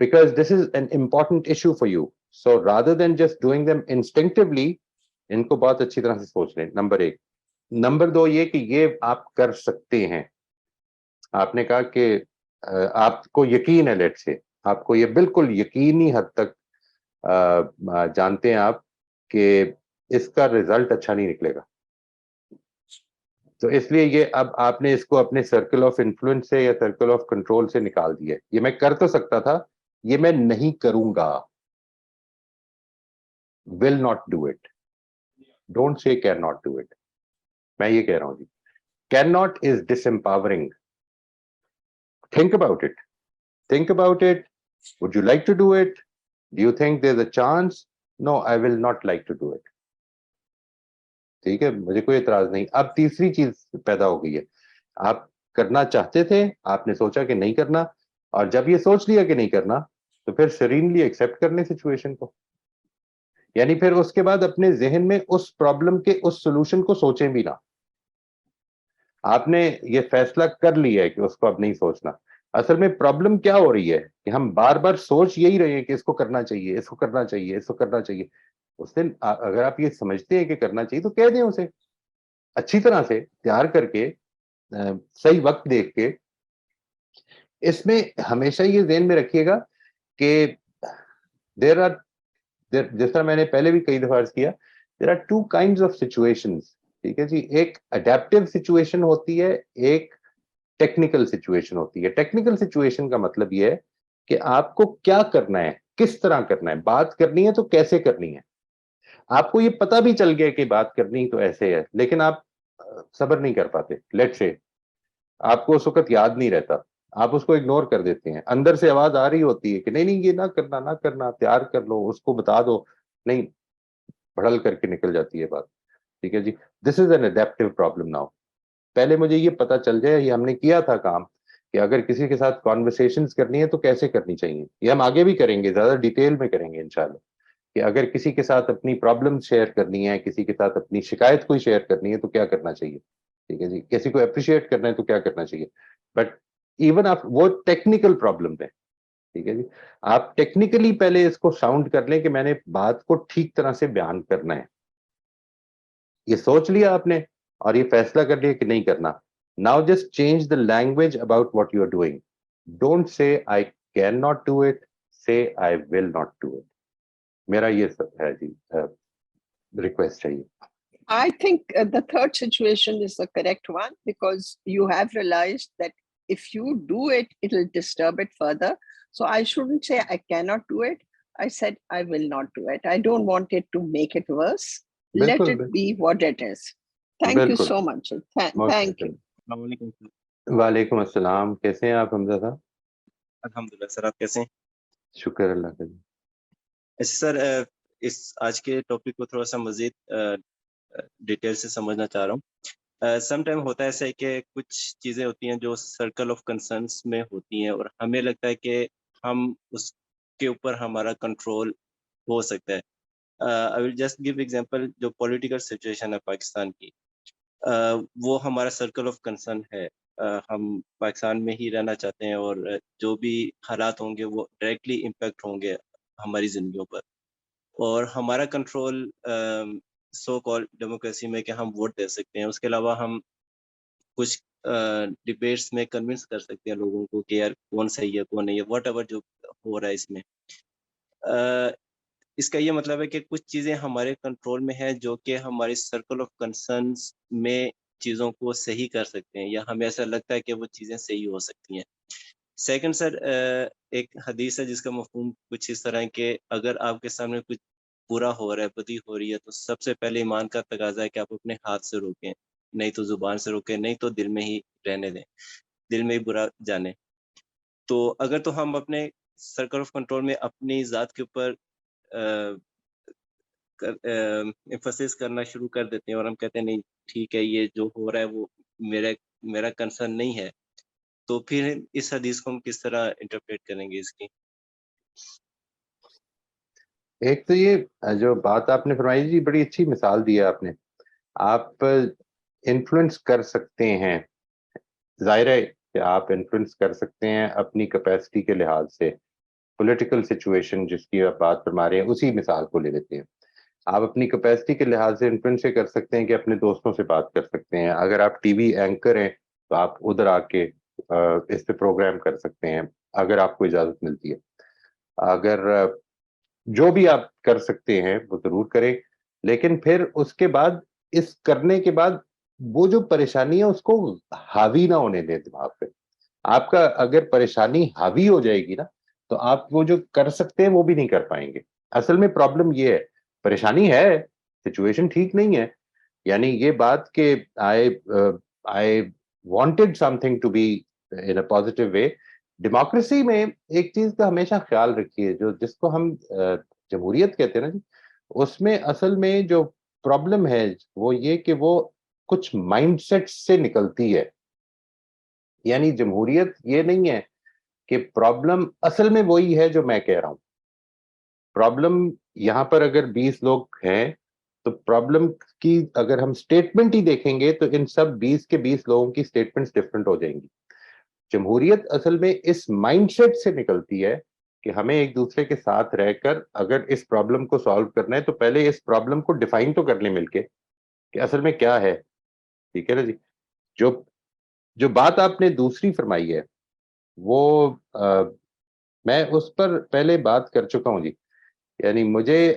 because this is an important issue for you. So rather than just doing them instinctively, ان کو بہت اچھی طرح سے سوچ لیں. نمبر 1. نمبر 2 یہ کہ یہ آپ کر سکتے ہیں. آپ نے کہا کہ آپ کو یقین ہے, لیٹ سے آپ کو یہ بالکل یقینی حد تک جانتے ہیں آپ کہ اس کا رزلٹ اچھا نہیں نکلے گا, تو اس لیے یہ اب آپ نے اس کو اپنے سرکل آف انفلوئنس سے یا سرکل آف کنٹرول سے نکال دیا. یہ میں کر تو سکتا تھا, یہ میں نہیں کروں گا. Will not do it. Don't say can not do it. میں یہ کہہ رہا ہوں جی, can not is disempowering. Think about it. Think about it. Would you like to do it? Do you think there's a chance? No, I will not like to do it. ٹھیک ہے, مجھے کوئی اعتراض نہیں. اب تیسری چیز پیدا ہو گئی ہے, آپ کرنا چاہتے تھے, آپ نے سوچا کہ نہیں کرنا, اور جب یہ سوچ لیا کہ نہیں کرنا تو پھر سرینلی ایکسپٹ کرنے سچویشن کو, یعنی پھر اس کے بعد اپنے ذہن میں اس پرابلم کے اس سولوشن کو سوچیں بھی نہ. آپ نے یہ فیصلہ کر لیا ہے کہ اس کو اب نہیں سوچنا. اصل میں پرابلم کیا ہو رہی ہے کہ ہم بار بار سوچ یہی رہے ہیں کہ اس کو کرنا چاہیے, اس کو کرنا چاہیے, اس کو کرنا چاہیے. اس دن اگر آپ یہ سمجھتے ہیں کہ کرنا چاہیے تو کہہ دیں اسے اچھی طرح سے تیار کر کے, صحیح وقت دیکھ کے. اس میں ہمیشہ یہ ذہن میں رکھیے گا کہ جس طرح میں نے پہلے بھی کئی دفعہ عرض کیا, there are two kinds of situations. ٹھیک ہے جی, ایک اڈیپٹیو سچویشن ہوتی ہے, ایک ٹیکنیکل سچویشن ہوتی ہے. ٹیکنیکل سچویشن کا مطلب یہ ہے کہ آپ کو کیا کرنا ہے, کس طرح کرنا ہے, بات کرنی ہے تو کیسے کرنی ہے. آپ کو یہ پتا بھی چل گیا کہ بات کرنی تو ایسے ہے, لیکن آپ صبر نہیں کر پاتے. لیٹ سے آپ کو اس وقت یاد نہیں رہتا, آپ اس کو اگنور کر دیتے ہیں. اندر سے آواز آ رہی ہوتی ہے کہ نہیں نہیں یہ نہ کرنا, نہ کرنا, تیار کر لو, اس کو بتا دو. نہیں, بڑھل کر کے نکل جاتی ہے بات. ٹھیک ہے جی, this is an adaptive problem. Now پہلے مجھے یہ پتا چل جائے, یہ ہم نے کیا تھا کام, کہ اگر کسی کے ساتھ کانورسیشنز کرنی ہے تو کیسے کرنی چاہیے. یہ ہم آگے بھی کریں گے, زیادہ ڈیٹیل میں کریں گے انشاءاللہ, کہ اگر کسی کے ساتھ اپنی پرابلم شیئر کرنی ہے, کسی کے ساتھ اپنی شکایت کوئی شیئر کرنی ہے تو کیا کرنا چاہیے. ٹھیک ہے جی, کسی کو اپریشیٹ کرنا ہے تو کیا کرنا چاہیے. بٹ ایون آپ وہ ٹیکنیکل پرابلم ہے. ٹھیک ہے جی, آپ ٹیکنیکلی پہلے اس کو ساؤنڈ کر لیں کہ میں نے بات کو ٹھیک طرح سے بیان کرنا ہے. یہ سوچ لیا آپ نے اور یہ فیصلہ کر لیا کہ نہیں کرنا. Now just change the language about what you're doing. Don't say I cannot do it. Say I will not do it. میرا یہ سب ہے جی, ریکویسٹ چاہیے. I think the third situation is the correct one, because you have realized that if you do it, it'll disturb it further. So I shouldn't say I cannot do it. I said I will not do it. I don't want it to make it worse. Let it be what it is. Thank you so much. Thank you. السلام علیکم سر. وعلیکم السلام. کیسے ہیں آپ حمزہ صاحب؟ الحمدللہ سر, آپ کیسے ہیں؟ شکر اللہ کا. سر اس آج کے ٹاپک کو تھوڑا سا مزید ڈیٹیل سے سمجھنا چاہ رہا ہوں. سم ٹائم ہوتا ہے ایسا ہے کہ کچھ چیزیں ہوتی ہیں جو سرکل آف کنسرنس میں ہوتی ہیں, اور ہمیں لگتا ہے کہ ہم اس کے اوپر ہمارا کنٹرول ہو سکتا ہے. I will just give example, جو پولیٹیکل سچویشن ہے پاکستان کی, وہ ہمارا سرکل آف کنسرن ہے. ہم پاکستان میں ہی رہنا چاہتے ہیں اور جو بھی حالات ہوں گے وہ ڈائریکٹلی امپیکٹ ہوں گے ہماری زندگیوں پر, اور ہمارا کنٹرول سو کال ڈیموکریسی میں کہ ہم ووٹ دے سکتے ہیں. اس کے علاوہ ہم کچھ ڈبیٹس میں کنونس کر سکتے ہیں لوگوں کو کہ یار کون صحیح ہے کون نہیں ہے, واٹ ایور جو ہو رہا ہے اس میں. اس کا یہ مطلب ہے کہ کچھ چیزیں ہمارے کنٹرول میں ہیں جو کہ ہماری سرکل آف کنسرنس میں چیزوں کو صحیح کر سکتے ہیں, یا ہمیں ایسا لگتا ہے کہ وہ چیزیں صحیح ہو سکتی ہیں. سیکنڈ سر, ایک حدیث ہے جس کا مفہوم کچھ اس طرح ہے کہ اگر آپ کے سامنے کچھ برا ہو رہا ہے, بدی ہو رہی ہے, تو سب سے پہلے ایمان کا تقاضا ہے کہ آپ اپنے ہاتھ سے روکیں, نہیں تو زبان سے روکیں, نہیں تو دل میں ہی رہنے دیں, دل میں ہی برا جانے. تو اگر تو ہم اپنے سرکل آف کنٹرول میں اپنی ذات کے اوپر ایمفسس کرنا شروع کر دیتے ہیں اور ہم کہتے ہیں نہیں ٹھیک ہے یہ جو ہو رہا ہے وہ میرا کنسرن نہیں ہے, تو پھر اس حدیث کو ہم کس طرح انٹرپریٹ کریں گے اس کی؟ ایک تو یہ جو بات آپ نے فرمائی جی, بڑی اچھی مثال دی ہے آپ نے. آپ انفلوئنس کر سکتے ہیں, ظاہر ہے کہ آپ انفلوئنس کر سکتے ہیں اپنی کیپیسٹی کے لحاظ سے. پولیٹیکل سچویشن جس کی آپ بات فرما رہے ہیں اسی مثال کو لے لیتے ہیں. آپ اپنی کیپیسٹی کے لحاظ سے انفلوئنس کر سکتے ہیں کہ اپنے دوستوں سے بات کر سکتے ہیں. اگر آپ ٹی وی اینکر ہیں تو آپ ادھر آ کے اس پہ پروگرام کر سکتے ہیں اگر آپ کو اجازت ملتی ہے. اگر جو بھی آپ کر سکتے ہیں وہ ضرور کریں, لیکن پھر اس کے بعد اس کرنے کے بعد وہ جو پریشانی ہے اس کو حاوی نہ ہونے دیں دماغ پہ. آپ کا اگر پریشانی حاوی ہو جائے گی نا تو آپ وہ جو کر سکتے ہیں وہ بھی نہیں کر پائیں گے. اصل میں پرابلم یہ ہے, پریشانی ہے, سچویشن ٹھیک نہیں ہے, یعنی یہ بات کہ I wanted something to be in a positive way. Democracy میں ایک چیز کا ہمیشہ خیال رکھیے, جس کو ہم جمہوریت کہتے ہیں نا جی, اس میں اصل میں جو پرابلم ہے وہ یہ کہ وہ کچھ مائنڈ سیٹ سے نکلتی ہے. یعنی جمہوریت یہ نہیں ہے کہ پرابلم اصل میں وہی ہے جو میں کہہ رہا ہوں. پرابلم یہاں پر اگر 20 لوگ ہیں تو پرابلم کی اگر ہم سٹیٹمنٹ ہی دیکھیں گے تو ان سب 20 کے 20 لوگوں کی سٹیٹمنٹس ڈفرنٹ ہو جائیں گی. جمہوریت اصل میں اس مائنڈ سیٹ سے نکلتی ہے کہ ہمیں ایک دوسرے کے ساتھ رہ کر اگر اس پرابلم کو سالو کرنا ہے تو پہلے اس پرابلم کو ڈیفائن تو کر لیں مل کے کہ اصل میں کیا ہے. ٹھیک ہے نا جی. جو بات آپ نے دوسری فرمائی ہے وہ میں اس پر پہلے بات کر چکا ہوں جی. یعنی مجھے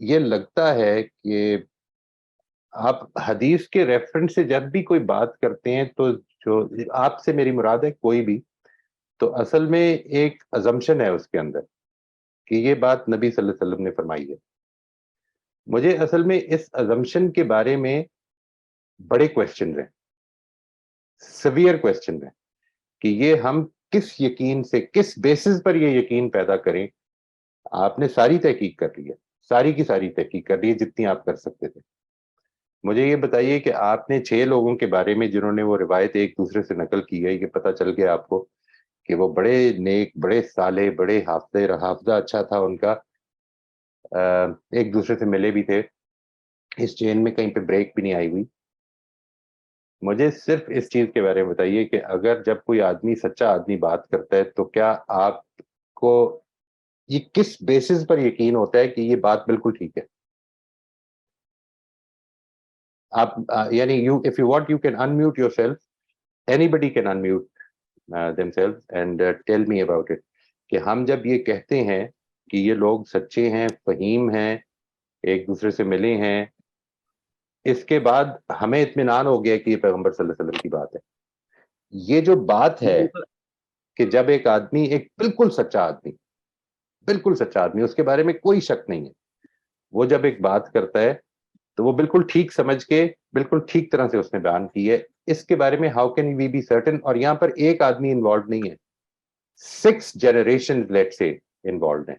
یہ لگتا ہے کہ آپ حدیث کے ریفرنس سے جب بھی کوئی بات کرتے ہیں تو جو آپ سے میری مراد ہے کوئی بھی, تو اصل میں ایک ازمپشن ہے اس کے اندر کہ یہ بات نبی صلی اللہ علیہ وسلم نے فرمائی ہے. مجھے اصل میں اس ازمپشن کے بارے میں بڑے کویسچن ہیں, سیویئر کویسچن ہیں کہ یہ ہم کس یقین سے, کس بیسس پر یہ یقین پیدا کریں. آپ نے ساری تحقیق کر لی ہے, ساری کی ساری تحقیق کر لی ہے جتنی آپ کر سکتے تھے. مجھے یہ بتائیے کہ آپ نے 6 لوگوں کے بارے میں جنہوں نے وہ روایت ایک دوسرے سے نقل کی ہے, یہ پتہ چل گیا آپ کو کہ وہ بڑے نیک, بڑے صالح, بڑے حافظہ اچھا تھا ان کا, ایک دوسرے سے ملے بھی تھے, اس چین میں کہیں پہ بریک بھی نہیں آئی ہوئی. مجھے صرف اس چیز کے بارے میں بتائیے کہ اگر جب کوئی آدمی, سچا آدمی بات کرتا ہے تو کیا آپ کو یہ کس بیسس پر یقین ہوتا ہے کہ یہ بات بالکل ٹھیک ہے. آپ یعنی if you want you can unmute yourself, anybody can unmute themselves and tell me about it. کہ ہم جب یہ کہتے ہیں کہ یہ لوگ سچے ہیں, فہیم ہیں, ایک دوسرے سے ملے ہیں, اس کے بعد ہمیں اطمینان ہو گیا کہ یہ پیغمبر صلی اللہ علیہ وسلم کی بات ہے. یہ جو بات ہے کہ جب ایک آدمی, ایک بالکل سچا آدمی, بالکل سچا آدمی, اس کے بارے میں کوئی شک نہیں ہے, وہ جب ایک بات کرتا ہے تو وہ بالکل ٹھیک سمجھ کے بالکل ٹھیک طرح سے اس نے بیان کی ہے. اس کے بارے میں how can we be certain, اور یہاں پر ایک آدمی انوالوڈ نہیں ہے, 6 جنریشن لیٹ سے انوالوڈ ہیں.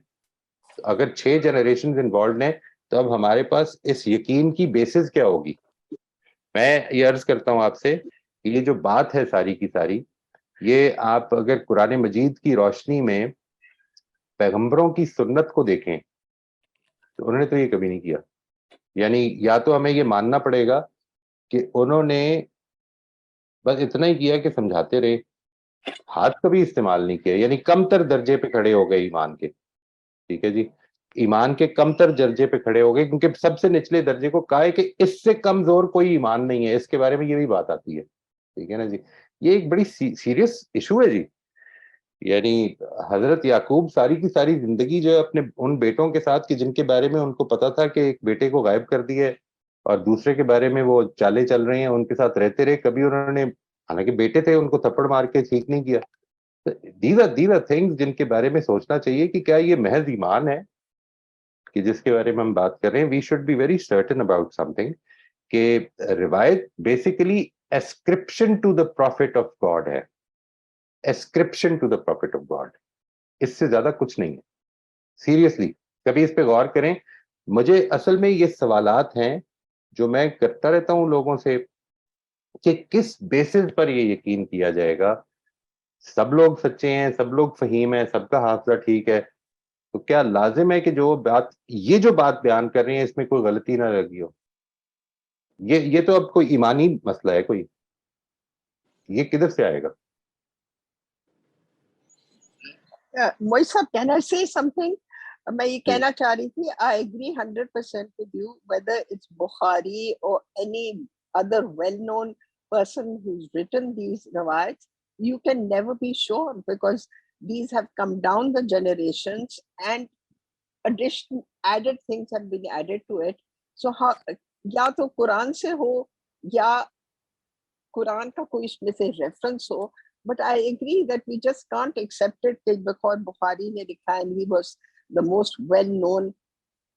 اگر 6 جنریشن انوالوڈ ہیں تو اب ہمارے پاس اس یقین کی بیسس کیا ہوگی. میں یہ عرض کرتا ہوں آپ سے کہ یہ جو بات ہے ساری کی ساری, یہ آپ اگر قرآن مجید کی روشنی میں پیغمبروں کی سنت کو دیکھیں تو انہوں نے تو یہ کبھی نہیں کیا. یعنی یا تو ہمیں یہ ماننا پڑے گا کہ انہوں نے بس اتنا ہی کیا کہ سمجھاتے رہے, ہاتھ کبھی استعمال نہیں کیا, یعنی کم تر درجے پہ کھڑے ہو گئے ایمان کے. ٹھیک ہے جی, ایمان کے کم تر درجے پہ کھڑے ہو گئے, کیونکہ سب سے نچلے درجے کو کہا ہے کہ اس سے کمزور کوئی ایمان نہیں ہے. اس کے بارے میں یہ بھی بات آتی ہے. ٹھیک ہے نا جی, یہ ایک بڑی سیریس ایشو ہے جی. یعنی حضرت یعقوب ساری کی ساری زندگی جو ہے اپنے ان بیٹوں کے ساتھ, کہ جن کے بارے میں ان کو پتا تھا کہ ایک بیٹے کو غائب کر دیا ہے اور دوسرے کے بارے میں وہ چالے چل رہے ہیں, ان کے ساتھ رہتے رہے. کبھی انہوں نے, حالانکہ بیٹے تھے, ان کو تھپڑ مار کے ٹھیک نہیں کیا. دیز آر تھنگس جن کے بارے میں سوچنا چاہیے کہ کیا یہ محض ایمان ہے کہ جس کے بارے میں ہم بات کر رہے ہیں. We should be very certain about something کہ روایت basically ascription to the prophet of God ہے. Ascription to the prophet of God, اس سے زیادہ کچھ نہیں ہے. سیریسلی کبھی اس پہ غور کریں. مجھے اصل میں یہ سوالات ہیں جو میں کرتا رہتا ہوں لوگوں سے کہ کس بیسس پر یہ یقین کیا جائے گا سب لوگ سچے ہیں, سب لوگ فہیم ہیں, سب کا حافظہ ٹھیک ہے, تو کیا لازم ہے کہ یہ جو بات بیان کر رہے ہیں اس میں کوئی غلطی نہ لگی ہو؟ یہ تو اب کوئی ایمانی مسئلہ ہے, کوئی یہ کدھر سے آئے گا؟ Moisa, can I say something? میں یہ کہنا چاہ رہی تھی, I agree 100% with you, whether it's Bukhari or any other well-known person who's written these rawats, you can never be sure because these have come down the generations and added things have been added to it. So یا تو قرآن سے ہو یا قرآن کا کوئی اس میں سے reference who, but I agree that we just can't accept it because Bukhari نے لکھا and he was the most well-known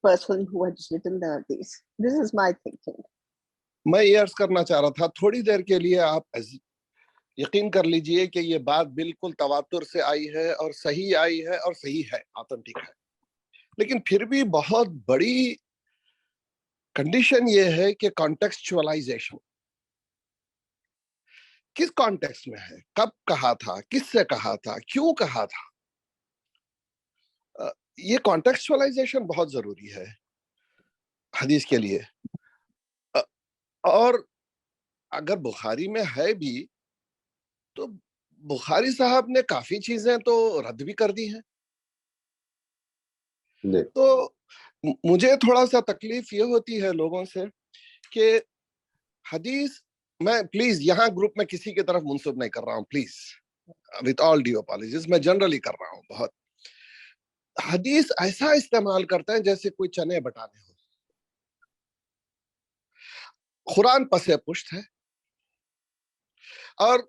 person who has written the hadith. This is my thinking. میں یہ عرض کرنا چاہ رہا تھا, تھوڑی دیر کے لیے آپ یقین کر لیجئے کہ یہ بات بالکل تواتر سے آئی ہے اور صحیح آئی ہے اور صحیح ہے, آتھنٹک ہے, لیکن پھر بھی بہت بڑی کنڈیشن یہ ہے کہ کانٹیکسچوائلائزیشن کس کانٹیکس میں ہے, کب کہا تھا, کس سے کہا تھا, کیوں کہا تھا, یہ کانٹیکسچوائلائزیشن بہت ضروری ہے حدیث کے لیے. اور اگر بخاری میں ہے بھی تو بخاری صاحب نے کافی چیزیں تو رد بھی کر دی ہیں. تو مجھے تھوڑا سا تکلیف یہ ہوتی ہے لوگوں سے کہ حدیث, میں پلیز یہاں گروپ میں کسی کی طرف منسوب نہیں کر رہا ہوں, please with all due apologies, میں جنرلی کر رہا ہوں. بہت حدیث ایسا استعمال کرتا ہے جیسے کوئی چنے بٹانے ہو. قرآن پسے پشت ہے. اور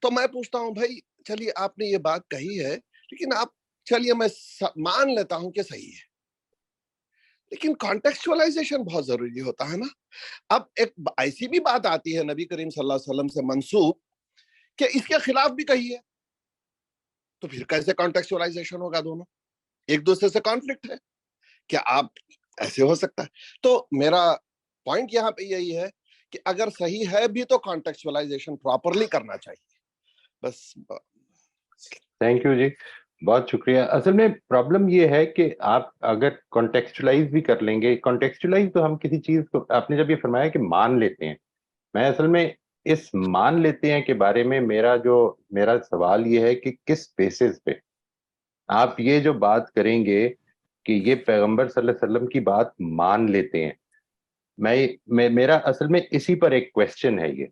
تو میں پوچھتا ہوں بھائی چلیے آپ نے یہ بات کہی ہے, لیکن آپ چلیے میں مان لیتا ہوں کہ صحیح ہے, لیکن کانٹیکسچوائلائزیشن بہت ضروری ہوتا ہے نا. اب ایک ایسی بھی بات آتی ہے نبی کریم صلی اللہ علیہ وسلم سے منسوب کہ اس کے خلاف بھی کہی ہے, تو پھر کیسے کانٹیکسچوائلائزیشن ہوگا؟ دونوں ایک دوسرے سے کانفلکٹ ہے. کیا آپ ایسے ہو سکتا ہے؟ تو میرا پوائنٹ یہاں پہ یہی ہے کہ اگر صحیح ہے بھی تو کانٹیکسچوائلائزیشن پراپرلی کرنا چاہیے. بس تھینک یو جی, بہت شکریہ. اصل میں پرابلم یہ ہے کہ آپ اگر کانٹیکسچولائز بھی کر لیں گے, کانٹیکسچولائز تو ہم کسی چیز کو, آپ نے جب یہ فرمایا کہ مان لیتے ہیں, میں اصل میں اس مان لیتے ہیں کے بارے میں میرا سوال یہ ہے کہ کس بیسس پہ آپ یہ جو بات کریں گے کہ یہ پیغمبر صلی اللہ علیہ وسلم کی بات مان لیتے ہیں. میرا اصل میں اسی پر ایک کوشچن ہے. یہ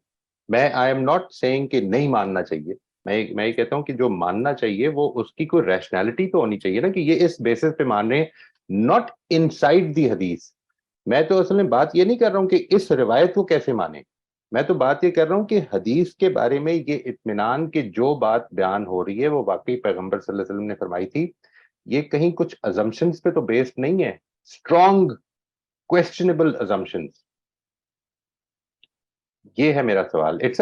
میں آئی ایم ناٹ سیئنگ کہ نہیں ماننا چاہیے, میں یہ کہتا ہوں کہ جو ماننا چاہیے وہ اس کی کوئی ریشنالٹی تو ہونی چاہیے نا, کہ یہ اس بیسس پہ مان رہے ہیں, ناٹ ان سائڈ دی حدیث. میں تو اصل میں بات یہ نہیں کر رہا ہوں کہ اس روایت کو کیسے مانیں, میں تو بات یہ کر رہا ہوں کہ حدیث کے بارے میں یہ اطمینان کہ جو بات بیان ہو رہی ہے وہ واقعی پیغمبر صلی اللہ علیہ وسلم نے فرمائی تھی. یہ کہیں کچھ ازمپشنز پہ تو بیسڈ نہیں ہے, اسٹرانگ questionable assumptions. یہ ہے میرا سوال. it's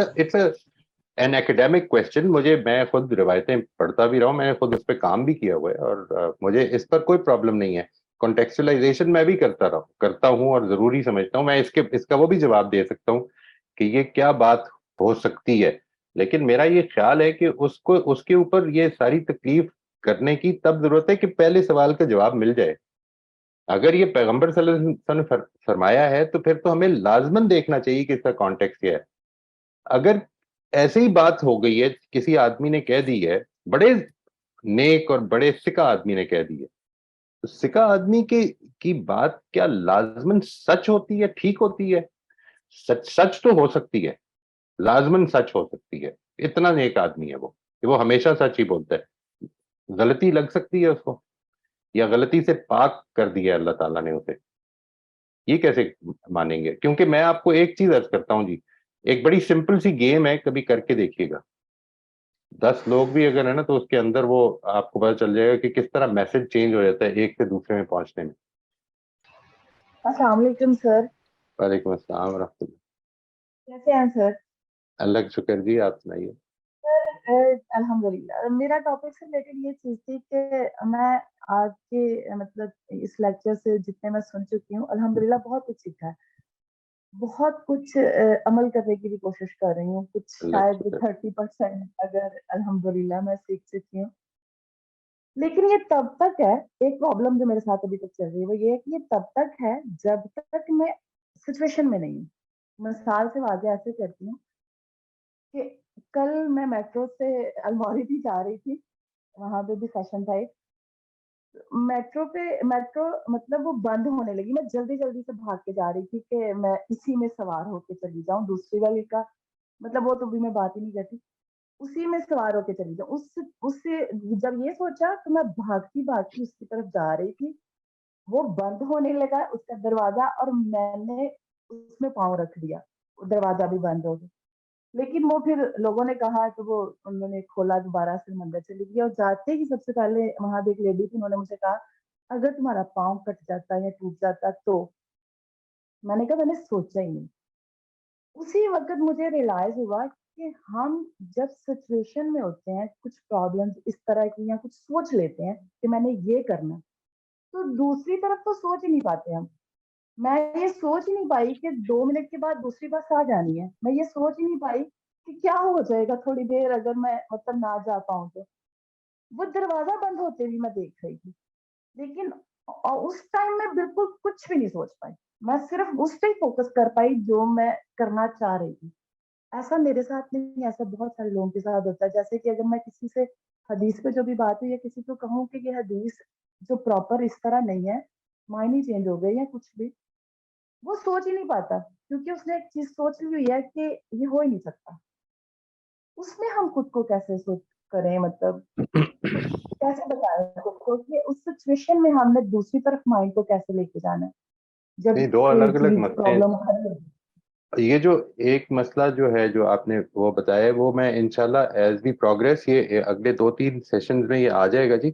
an academic question. میں خود روایتیں پڑھتا بھی رہا ہوں, میں نے خود اس پہ کام بھی کیا ہوا ہے, اور مجھے اس پر کوئی پرابلم نہیں ہے. کانٹیکسچولائزیشن میں بھی کرتا ہوں اور ضروری سمجھتا ہوں. میں اس کا وہ بھی جواب دے سکتا ہوں کہ یہ کیا بات ہو سکتی ہے, لیکن میرا یہ خیال ہے کہ اس کے اوپر یہ ساری تکلیف کرنے کی تب ضرورت ہے کہ پہلے سوال کا جواب مل جائے. اگر یہ پیغمبر صلی اللہ علیہ وسلم نے فرمایا ہے تو پھر تو ہمیں لازماً دیکھنا چاہیے کہ اس کا کانٹیکسٹ کیا ہے. اگر ایسے ہی بات ہو گئی ہے, کسی آدمی نے کہہ دی ہے, بڑے نیک اور بڑے سکہ آدمی نے کہہ دی ہے, تو سکہ آدمی کی بات کیا لازماً سچ ہوتی ہے, ٹھیک ہوتی ہے؟ سچ تو ہو سکتی ہے, لازماً سچ ہو سکتی ہے. اتنا نیک آدمی ہے وہ کہ وہ ہمیشہ سچ ہی بولتا ہے. غلطی لگ سکتی ہے اس کو, یا غلطی سے پاک کر دیا اللہ تعالیٰ نے اسے, یہ کیسے مانیں گے؟ کیونکہ میں آپ کو ایک چیز عرض کرتا ہوں جی, ایک بڑی سمپل سی گیم ہے, کبھی کر کے دیکھیے گا. 10 لوگ بھی اگر ہے نا, تو اس کے اندر وہ آپ کو پتا چل جائے گا کہ کس طرح میسج چینج ہو جاتا ہے ایک سے دوسرے میں پہنچنے میں. السلام علیکم سر. وعلیکم السلام ورحمۃ اللہ. کیسے ہیں سر؟ اللہ کا شکر جی, آپ سنائیے. سر الحمدللہ, میرا ٹاپک سے ریلیٹڈ یہ چیز تھی کہ میں آج کے مطلب اس لیکچر سے جتنے میں سن چکی ہوں الحمدللہ بہت کچھ سیکھا ہے, بہت کچھ عمل کرنے کی بھی کوشش کر رہی ہوں. کچھ اللہ شاید کا شکر. 30% اگر الحمدللہ میں سیکھ چکی ہوں. لیکن یہ تب تک ہے, ایک پرابلم جو میرے ساتھ ابھی تک چل رہی ہے وہ یہ ہے کہ یہ تب تک ہے جب تک میں سچویشن میں نہیں ہوں. مثال سے واضح ایسے کرتی ہوں کہ کل میں میٹرو سے الموری بھی جا رہی تھی, وہاں پہ بھی سیشن تھا ایک. میٹرو مطلب وہ بند ہونے لگی, میں جلدی جلدی سے بھاگ کے جا رہی تھی کہ میں اسی میں سوار ہو کے چلی جاؤں, دوسری والی کا مطلب وہ تو بھی میں بات ہی نہیں کرتی, اسی میں سوار ہو کے چلی جاؤں. اس سے جب یہ سوچا تو میں بھاگتی بھاگتی اس کی طرف جا رہی تھی, وہ بند ہونے لگا اس کا دروازہ, اور میں نے اس میں پاؤں رکھ دیا, دروازہ بھی بند ہو گیا. لیکن وہ پھر لوگوں نے کہا تو وہ انہوں نے کھولا دوبارہ سے, اندر چلی گئی. اور جاتے ہی سب سے پہلے وہاں بھی ایک لیڈی تھی, انہوں نے مجھے کہا اگر تمہارا پاؤں کٹ جاتا یا ٹوٹ جاتا تو. میں نے کہا میں نے سوچا ہی نہیں. اسی وقت مجھے ریئلائز ہوا کہ ہم جب سچویشن میں ہوتے ہیں, کچھ پرابلم اس طرح کی یا کچھ سوچ لیتے ہیں کہ میں نے یہ کرنا, تو دوسری طرف تو سوچ ہی نہیں پاتے ہم. میں یہ سوچ ہی نہیں پائی کہ 2 منٹ کے بعد دوسری بس آ جانی ہے. میں یہ سوچ ہی نہیں پائی کہ کیا ہو جائے گا تھوڑی دیر اگر میں مطلب نہ جا پاؤں تو. وہ دروازہ بند ہوتے بھی میں دیکھ رہی تھی, لیکن اس ٹائم میں بالکل کچھ بھی نہیں سوچ پائی. میں صرف اس پہ ہی فوکس کر پائی جو میں کرنا چاہ رہی تھی. ایسا میرے ساتھ نہیں, ایسا بہت سارے لوگوں کے ساتھ ہوتا ہے. جیسے کہ اگر میں کسی سے حدیث پہ جو بھی بات ہوئی یا کسی کو کہوں کہ یہ حدیث جو پراپر اس طرح نہیں ہے, معنی چینج ہو گئے یا کچھ بھی, وہ سوچ ہی نہیں پاتا, کیونکہ اس نے ایک چیز سوچ لی ہوئی ہے کہ یہ ہو ہی نہیں سکتا. اس میں ہم خود کو کیسے سوچ کریں, مطلب کیسے بتائیں خود کو کہ اس سچویشن میں ہم نے دوسری طرف مائنڈ کو کیسے لے کے جانا ہے جب نہیں, دو کوئی الگ الگ چیز مسئلے ہیں. پرابلم. یہ جو ایک مسئلہ جو ہے جو آپ نے وہ بتایا, وہ میں انشاءاللہ ایز وی پروگریس, یہ اگلے 2-3 سیشنز میں یہ آ جائے گا جی.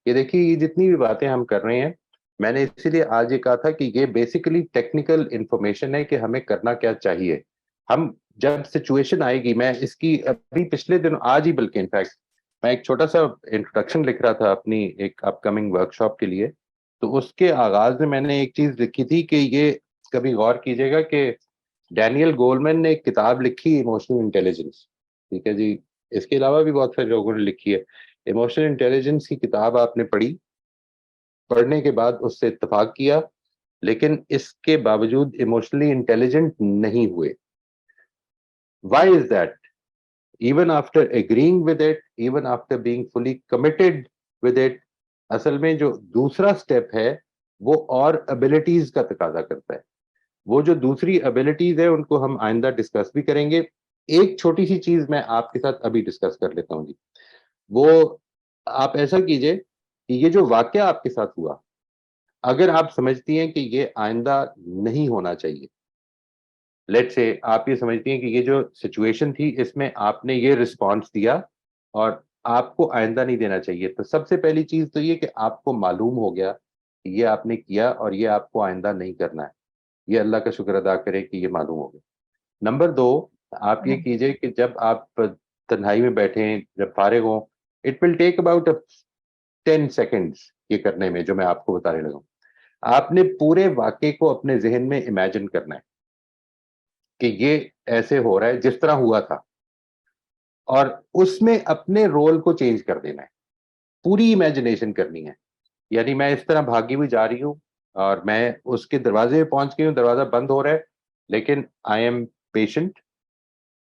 یہ دیکھیے, یہ جتنی بھی باتیں ہم کر رہے ہیں, میں نے اسی لیے آج یہ کہا تھا کہ یہ بیسیکلی ٹیکنیکل انفارمیشن ہے کہ ہمیں کرنا کیا چاہیے. ہم جب سچویشن آئے گی, میں اس کی ابھی پچھلے دن, آج ہی بلکہ انفیکٹ میں ایک چھوٹا سا انٹروڈکشن لکھ رہا تھا اپنی ایک اپ کمنگ ورکشاپ کے لیے. تو اس کے آغاز میں نے ایک چیز لکھی تھی کہ یہ کبھی غور کیجیے گا کہ ڈینیل گولمن نے ایک کتاب لکھی ایموشنل انٹیلیجنس, ٹھیک ہے جی, اس کے علاوہ بھی بہت سارے لوگوں نے لکھی ہے. ایموشنل انٹیلیجنس کی کتاب آپ نے پڑھی, پڑھنے کے بعد اس سے اتفاق کیا, لیکن اس کے باوجود ایموشنلی انٹیلیجنٹ نہیں ہوئے. Why is that? Even after agreeing with it, even after being fully committed with it, اصل میں جو دوسرا اسٹیپ ہے وہ اور ابیلٹیز کا تقاضا کرتا ہے. وہ جو دوسری ابیلٹیز ہے ان کو ہم آئندہ ڈسکس بھی کریں گے. ایک چھوٹی سی چیز میں آپ کے ساتھ ابھی ڈسکس کر لیتا ہوں جی. وہ آپ ایسا کیجئے کہ یہ جو واقعہ آپ کے ساتھ ہوا, اگر آپ سمجھتی ہیں کہ یہ آئندہ نہیں ہونا چاہیے, لیٹ سے آپ یہ سمجھتی ہیں کہ یہ جو سچویشن تھی اس میں آپ نے یہ رسپانس دیا اور آپ کو آئندہ نہیں دینا چاہیے, تو سب سے پہلی چیز تو یہ کہ آپ کو معلوم ہو گیا کہ یہ آپ نے کیا اور یہ آپ کو آئندہ نہیں کرنا ہے. یہ اللہ کا شکر ادا کرے کہ یہ معلوم ہو گیا. نمبر 2, آپ یہ کیجئے کہ جب آپ تنہائی میں بیٹھیں, جب فارغ ہوں, it will take about 10 seconds یہ کرنے میں جو میں آپ کو بتانے لگا ہوں. آپ نے پورے واقعے کو اپنے ذہن میں امیجن کرنا ہے کہ یہ ایسے ہو رہا ہے جس طرح ہوا تھا, اور اس میں اپنے رول کو چینج کر دینا ہے. پوری امیجنیشن کرنی ہے. یعنی میں اس طرح بھاگی ہوئی جا رہی ہوں اور میں اس کے دروازے پہ پہنچ گئی ہوں, دروازہ بند ہو رہا ہے, لیکن آئی ایم پیشنٹ,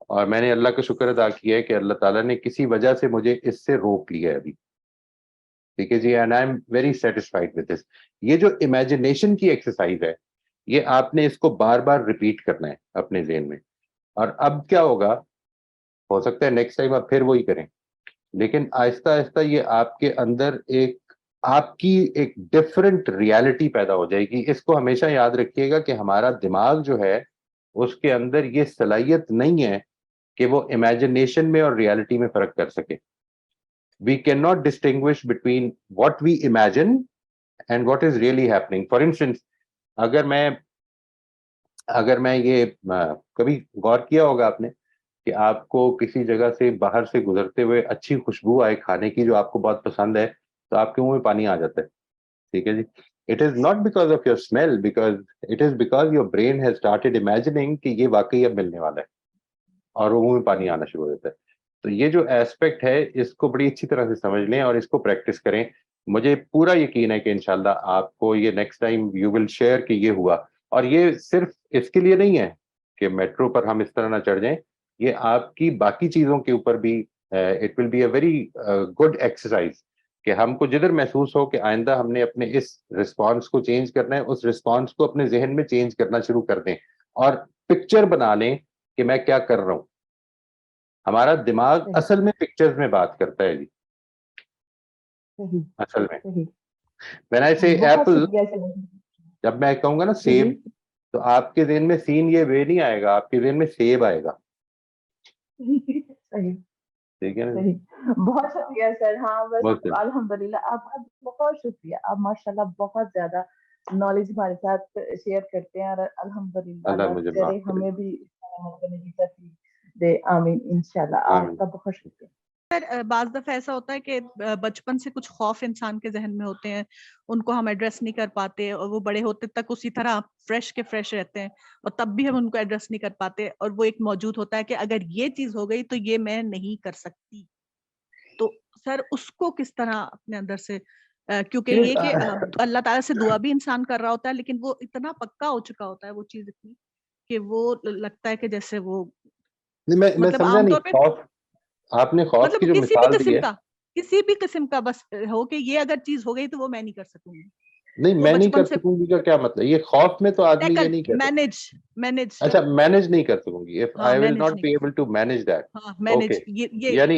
اور میں نے اللہ کا شکر ادا کیا ہے کہ اللہ تعالیٰ نے کسی وجہ سے مجھے اس سے روک لیا ہے ابھی, ٹھیک ہے جی, and I am very satisfied with this. یہ جو امیجنیشن کی ایکسرسائز ہے, یہ آپ نے اس کو بار بار ریپیٹ کرنا ہے اپنے ذہن میں, اور اب کیا ہوگا, ہو سکتا ہے نیکسٹ ٹائم آپ پھر وہی کریں, لیکن آہستہ آہستہ یہ آپ کے اندر آپ کی ایک ڈفرنٹ ریالٹی پیدا ہو جائے گی. اس کو ہمیشہ یاد رکھیے گا کہ ہمارا دماغ جو ہے اس کے اندر یہ صلاحیت نہیں ہے کہ وہ امیجنیشن میں اور ریالٹی میں فرق کر سکے. We cannot distinguish between what we imagine and what is really happening. For instance, اگر میں یہ کبھی غور کیا ہوگا آپ نے کہ آپ کو کسی جگہ سے باہر سے گزرتے ہوئے اچھی خوشبو آئے کھانے کی جو آپ کو بہت پسند ہے, تو آپ کے منہ میں پانی آ جاتا ہے, ٹھیک ہے جی. It is not because of your smell, because it is because your brain has started imagining کہ یہ واقعی اب ملنے والا ہے, اور وہ منہ میں پانی آنا شروع ہو جاتا ہے. تو یہ جو ایسپیکٹ ہے اس کو بڑی اچھی طرح سے سمجھ لیں اور اس کو پریکٹس کریں. مجھے پورا یقین ہے کہ انشاءاللہ آپ کو یہ next time you will share کہ یہ ہوا. اور یہ صرف اس کے لیے نہیں ہے کہ میٹرو پر ہم اس طرح نہ چڑھ جائیں, یہ آپ کی باقی چیزوں کے اوپر بھی it will be a very good exercise کہ ہم کو جدھر محسوس ہو کہ آئندہ ہم نے اپنے اس رسپانس کو چینج کرنا ہے, اس رسپانس کو اپنے ذہن میں چینج کرنا شروع کر دیں اور پکچر بنا لیں کہ میں کیا کر رہا ہوں. ہمارا دماغ اصل میں پکچرز میں بات کرتا ہے جی. اصل میں when I say ایپل, جب میں کہوں گا نا سیب, تو آپ کے ذہن میں سین یہ وے نہیں آئے گا, آپ کے ذہن میں سیب آئے گا. ٹھیک ہے نا, بہت شکریہ سر. ہاں بس الحمدللہ, آپ کا بہت شکریہ. آپ ماشاءاللہ بہت زیادہ نالج ہمارے ساتھ شیئر کرتے ہیں, اور الحمدللہ اللہ مجھے معاف کرے. ہمیں بھی کرنے کی توفیق دے. آمین انشاءاللہ. آپ کا بہت شکریہ. بعض دفعہ ایسا ہوتا ہے کہ بچپن سے کچھ خوف انسان کے ذہن میں ہوتے ہیں, ان کو ہم ایڈریس نہیں کر پاتے, اور وہ بڑے ہوتے تک اسی طرح فریش کے فریش رہتے ہیں, اور تب بھی ہم ان کو ایڈریس نہیں کر پاتے, اور وہ ایک موجود ہوتا ہے کہ اگر یہ چیز ہو گئی تو یہ میں نہیں کر سکتی. تو سر اس کو کس طرح اپنے اندر سے, کیونکہ یہ کہ اللہ تعالیٰ سے دعا بھی انسان کر رہا ہوتا ہے, لیکن وہ اتنا پکا ہو چکا ہوتا ہے وہ چیز اتنی کہ وہ لگتا ہے کہ جیسے وہ مطلب عام طور پہ آپ نے خوف کی جو مثال دی ہے, کسی بھی قسم کا بس ہو کہ یہ اگر چیز ہو گئی تو وہ میں نہیں کر سکوں گی. نہیں میں نہیں کر سکوں گی کا کیا مطلب؟ یہ خوف میں تو آدمی یہ نہیں کہتا مینج, اچھا مینج نہیں کر سکوں گی, if I will not be able to manage that. Okay, یعنی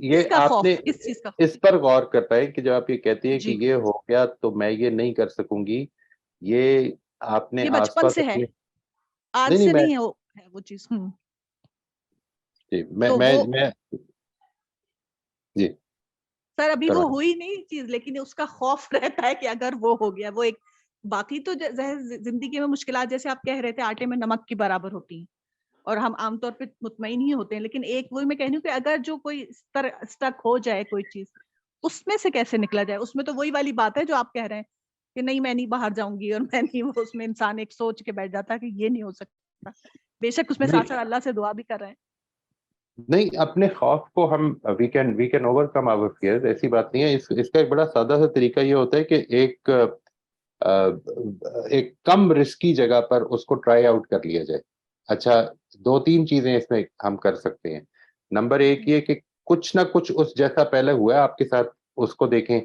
یہ آپ نے اس پر غور کرتا ہے کہ جب آپ یہ کہتے ہیں کہ یہ ہو گیا تو میں یہ نہیں کر سکوں گی, یہ آپ نے آس بچپن پاس سے ہے, آج سے نہیں ہے وہ چیز. میں جی سر ابھی وہ ہوئی نہیں چیز, لیکن اس کا خوف رہتا ہے کہ اگر وہ ہو گیا, وہ ایک باقی تو زندگی میں مشکلات جیسے آپ کہہ رہے تھے آٹے میں نمک کی برابر ہوتی ہیں, اور ہم عام طور پہ مطمئن ہی ہوتے ہیں, لیکن ایک وہی میں کہہ رہی ہوں کہ اگر جو کوئی اسٹک ہو جائے کوئی چیز, اس میں سے کیسے نکلا جائے. اس میں تو وہی والی بات ہے جو آپ کہہ رہے ہیں کہ نہیں میں نہیں باہر جاؤں گی, اور میں نہیں, اس میں انسان ایک سوچ کے بیٹھ جاتا ہے کہ یہ نہیں ہو سکتا, بے شک اس میں ساتھ ساتھ اللہ سے دعا بھی کر رہے ہیں. نہیں, اپنے خوف کو ہم we can overcome our fear, ایسی بات نہیں ہے. اس کا ایک بڑا سادہ سا طریقہ یہ ہوتا ہے کہ ایک کم رسکی جگہ پر اس کو ٹرائی آؤٹ کر لیا جائے. اچھا, 2-3 چیزیں اس میں ہم کر سکتے ہیں. نمبر 1 یہ کہ کچھ نہ کچھ اس جیسا پہلے ہوا ہے آپ کے ساتھ, اس کو دیکھیں.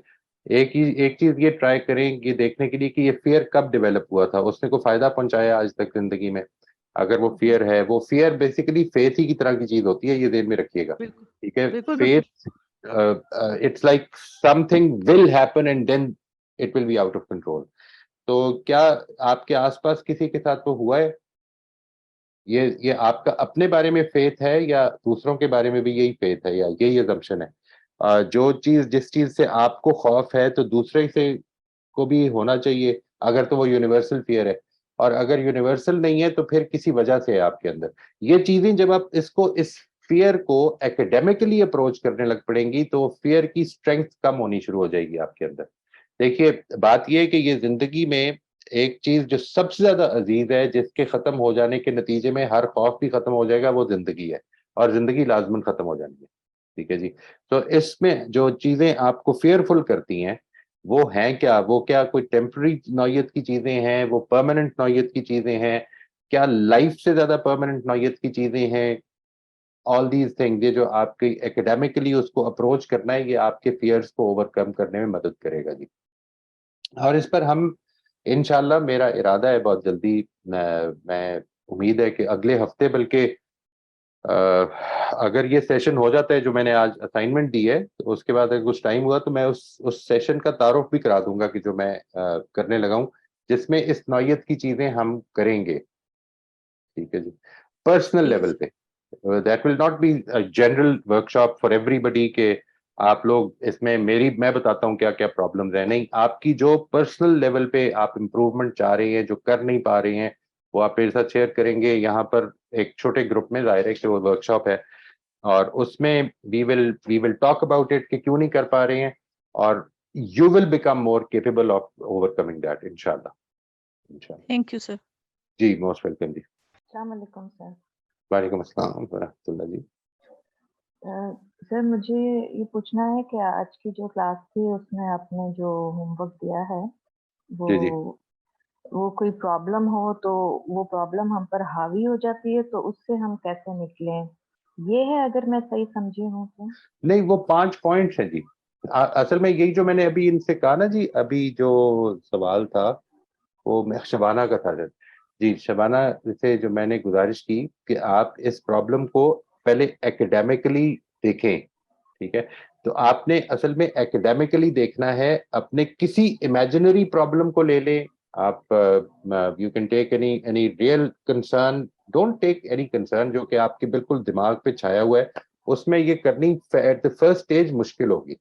ایک چیز یہ ٹرائی کریں یہ دیکھنے کے لیے کہ یہ فیئر کب ڈیولپ ہوا تھا, اس نے کوئی فائدہ پہنچایا آج تک زندگی میں. اگر وہ فیئر ہے, وہ فیئر بیسیکلی فیتھ ہی کی طرح کی چیز ہوتی ہے, یہ ذہن میں رکھیے گا, ٹھیک ہے. Faith it's like something will happen and then it will be out of control. تو کیا آپ کے آس پاس کسی کے ساتھ وہ ہوا ہے؟ یہ آپ کا اپنے بارے میں فیتھ ہے یا دوسروں کے بارے میں بھی یہی فیتھ ہے, یا یہی assumption ہے؟ جو چیز جس چیز سے آپ کو خوف ہے تو دوسرے سے کو بھی ہونا چاہیے, اگر تو وہ یونیورسل فیئر ہے, اور اگر یونیورسل نہیں ہے تو پھر کسی وجہ سے ہے آپ کے اندر. یہ چیزیں جب آپ اس فیئر کو ایکڈیمکلی اپروچ کرنے لگ پڑیں گی تو فیئر کی اسٹرینتھ کم ہونی شروع ہو جائے گی آپ کے اندر. دیکھیے بات یہ ہے کہ یہ زندگی میں ایک چیز جو سب سے زیادہ عزیز ہے, جس کے ختم ہو جانے کے نتیجے میں ہر خوف بھی ختم ہو جائے گا, وہ زندگی ہے, اور زندگی لازماً ختم ہو جانی ہے, ٹھیک ہے جی. تو اس میں جو چیزیں آپ کو فیئرفل کرتی ہیں وہ ہیں کیا, وہ کیا کوئی ٹیمپرری نوعیت کی چیزیں ہیں, وہ پرماننٹ نوعیت کی چیزیں ہیں, کیا لائف سے زیادہ پرماننٹ نوعیت کی چیزیں ہیں. آل دیز تھنگ, یہ جو آپ کی ایکڈیمکلی اس کو اپروچ کرنا ہے, یہ آپ کے فیئرس کو اوور کم کرنے میں مدد کرے گا جی. اور اس پر ہم انشاءاللہ, میرا ارادہ ہے بہت جلدی, میں امید ہے کہ اگلے ہفتے, بلکہ اگر یہ سیشن ہو جاتا ہے جو میں نے آج اسائنمنٹ دی ہے, تو اس کے بعد اگر کچھ ٹائم ہوا تو میں اس سیشن کا تعارف بھی کرا دوں گا کہ جو میں کرنے لگا ہوں, جس میں اس نوعیت کی چیزیں ہم کریں گے. ٹھیک ہے جی, پرسنل لیول پہ. That will not be general workshop for everybody کہ آپ لوگ اس میں میں بتاتا ہوں کیا کیا پرابلمز ہیں. نہیں, آپ کی جو پرسنل لیول پہ آپ امپروومنٹ چاہ رہے ہیں, جو کر نہیں پا رہے ہیں, وہ آپ میرے ساتھ شیئر کریں گے. یہاں پر ایک چھوٹے گروپ میں, ظاہر ہے کہ وہ ورک شاپ ہے, اور اس میں we will talk about it کہ کیوں نہیں کر پا رہے ہیں, اور you will become more capable of overcoming that انشاءاللہ. Thank you sir. جی, موسٹ ویلکم جی. السلام علیکم سر. وعلیکم السلام ورحمۃ اللہ جی. سر مجھے یہ پوچھنا ہے کہ آج کی جو کلاس تھی اس میں آپ نے جو ہوم ورک دیا ہے جی وہ کوئی پرابلم ہو تو وہ پرابلم ہم پر حاوی ہو جاتی ہے تو اس سے ہم کیسے نکلیں, یہ ہے اگر میں صحیح سمجھی ہوں تو؟ نہیں, وہ 5 پوائنٹس ہیں جی. اصل میں یہی جو میں نے ابھی ان سے کہا نا جی, ابھی جو سوال تھا وہ شبانہ کا تھا جی. شبانہ سے جو میں نے گزارش کی کہ آپ اس پرابلم کو پہلے ایکڈیمکلی دیکھیں. ٹھیک ہے, تو آپ نے اصل میں ایکڈیمکلی دیکھنا ہے, اپنے کسی امیجنری پرابلم کو لے لیں آپ. You can take any real concern, don't take any concern جو کہ آپ کے بالکل دماغ پہ چھایا ہوا ہے. اس میں یہ کرنی ایٹ دا فرسٹ اسٹیج مشکل ہوگی.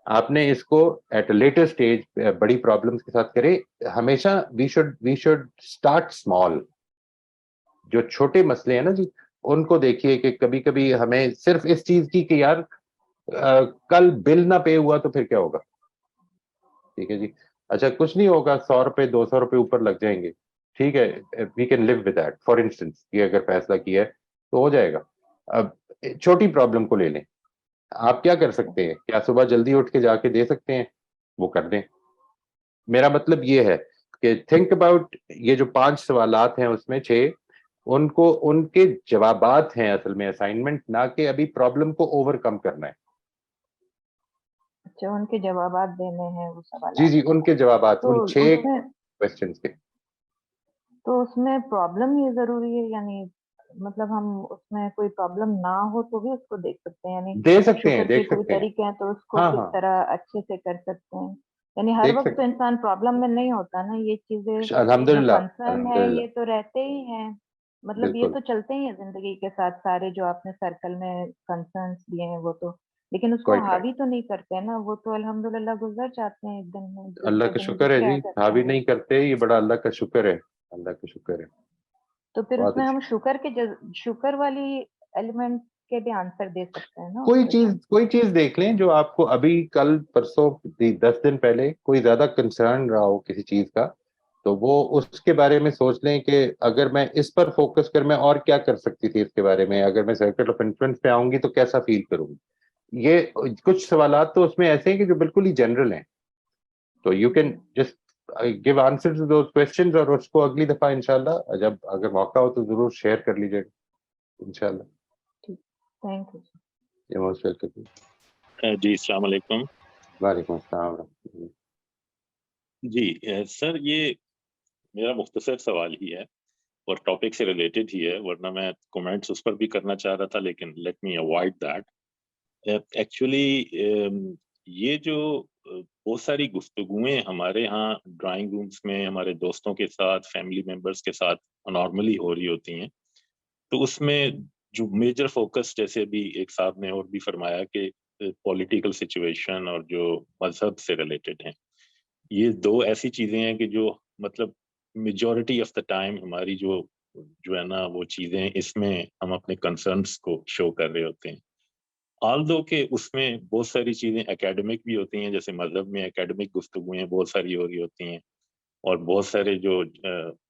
آپ نے اس کو ایٹ اے لیٹر اسٹیج بڑی پرابلمس کے ساتھ کرے. ہمیشہ وی شوڈ اسٹارٹ اسمال. جو چھوٹے مسئلے ہیں نا جی, ان کو دیکھیے کہ کبھی کبھی ہمیں صرف اس چیز کی کہ یار کل بل نہ پے ہوا تو پھر کیا ہوگا. ٹھیک ہے جی, اچھا کچھ نہیں ہوگا, 100 روپے 200 روپے اوپر لگ جائیں گے, ٹھیک ہے, we can live with that. For instance یہ اگر فیصلہ کیا ہے تو ہو جائے گا. اب چھوٹی پرابلم کو لے لیں, آپ کیا کر سکتے ہیں, کیا صبح جلدی اٹھ کے جا کے دے سکتے ہیں, وہ کر دیں. میرا مطلب یہ ہے کہ تھنک اباؤٹ یہ جو 5 سوالات ہیں اس میں 6 ان کے جوابات ہیں اصل میں اسائنمنٹ, نہ کہ ابھی پرابلم کو اوور کم کرنا ہے. اچھا, ان کے جوابات دینے ہیں وہ سوالات. جی, ان کے جوابات, تو ان 6 کوسچنز کے. تو اس میں پرابلم یہ ضروری ہے, یعنی مطلب ہم اس میں کوئی پرابلم نہ ہو تو بھی اس کو دیکھ سکتے ہیں, یعنی دے سکتے ہیں, شکر کے دیکھ کوئی سکتے ہیں. طریقے ہیں تو اس کو ہاں کس ہاں, طرح اچھے سے کر سکتے ہیں. یعنی ہر دیکھ وقت سکتے تو انسان پرابلم میں نہیں ہوتا نا, یہ چیزیں جو الحمدللہ کنسرن ہے الحمدللہ یہ تو رہتے ہی ہیں, مطلب یہ بالکل. تو چلتے ہی ہیں زندگی کے ساتھ سارے جو آپ نے سرکل میں کنسرنس دیے ہیں وہ تو, لیکن اس کو Quite right. حاوی تو نہیں کرتے نا, وہ تو الحمدللہ گزر جاتے ہیں ایک دن میں. اللہ کا شکر ہے جی, حاوی نہیں کرتے, یہ بڑا اللہ کا شکر ہے, اللہ کا شکر ہے. تو پھر اس بہت میں ہم اچھا. شکر والی ایلیمنٹ کے بھی آنسر دے سکتے ہیں نا. کوئی چیز دیکھ لیں جو آپ کو ابھی کل پرسوں 10 دن پہلے کوئی زیادہ کنسرن رہا ہو کسی چیز کا, تو وہ اس کے بارے میں سوچ لیں کہ اگر میں اس پر فوکس کر میں اور کیا کر سکتی تھی اس کے بارے میں, اگر میں سرکل آف انفلوئنس پہ آؤں گی تو کیسا فیل کروں گی. یہ کچھ سوالات تو اس میں ایسے ہیں کہ جو بالکل ہی جنرل ہیں, تو you can just give answer to those questions, اور اس کو اگلی دفعہ انشاءاللہ جب اگر موقع ہو تو ضرور شیئر کر لیجیے گا انشاءاللہ. Thank you. یہ موسٹ ویلکم. جی السلام علیکم. وعلیکم السلام ورحمۃ اللہ. جی سر, یہ میرا مختصر سوال ہی ہے اور ٹاپک سے ریلیٹڈ ہی ہے, ورنہ میں کومنٹس اس پر بھی کرنا چاہ رہا تھا, لیکن let me avoid that. Actually یہ جو بہت ساری گفتگویں ہمارے ہاں ڈرائنگ رومز میں ہمارے دوستوں کے ساتھ, فیملی ممبرس کے ساتھ نارملی ہو رہی ہوتی ہیں, تو اس میں جو میجر فوکس, جیسے ابھی ایک صاحب نے اور بھی فرمایا کہ پولیٹیکل سچویشن اور جو مذہب سے ریلیٹڈ ہیں, یہ 2 ایسی چیزیں ہیں کہ جو مطلب میجورٹی آف دا ٹائم ہماری جو ہے نا وہ چیزیں, اس میں ہم اپنے کنسرنس کو شو کر رہے ہوتے ہیں. آلدو کہ اس میں بہت ساری چیزیں اکیڈمک بھی ہوتی ہیں, جیسے مذہب میں اکیڈمک گفتگویں بہت ساری ہو رہی ہوتی ہیں, اور بہت سارے جو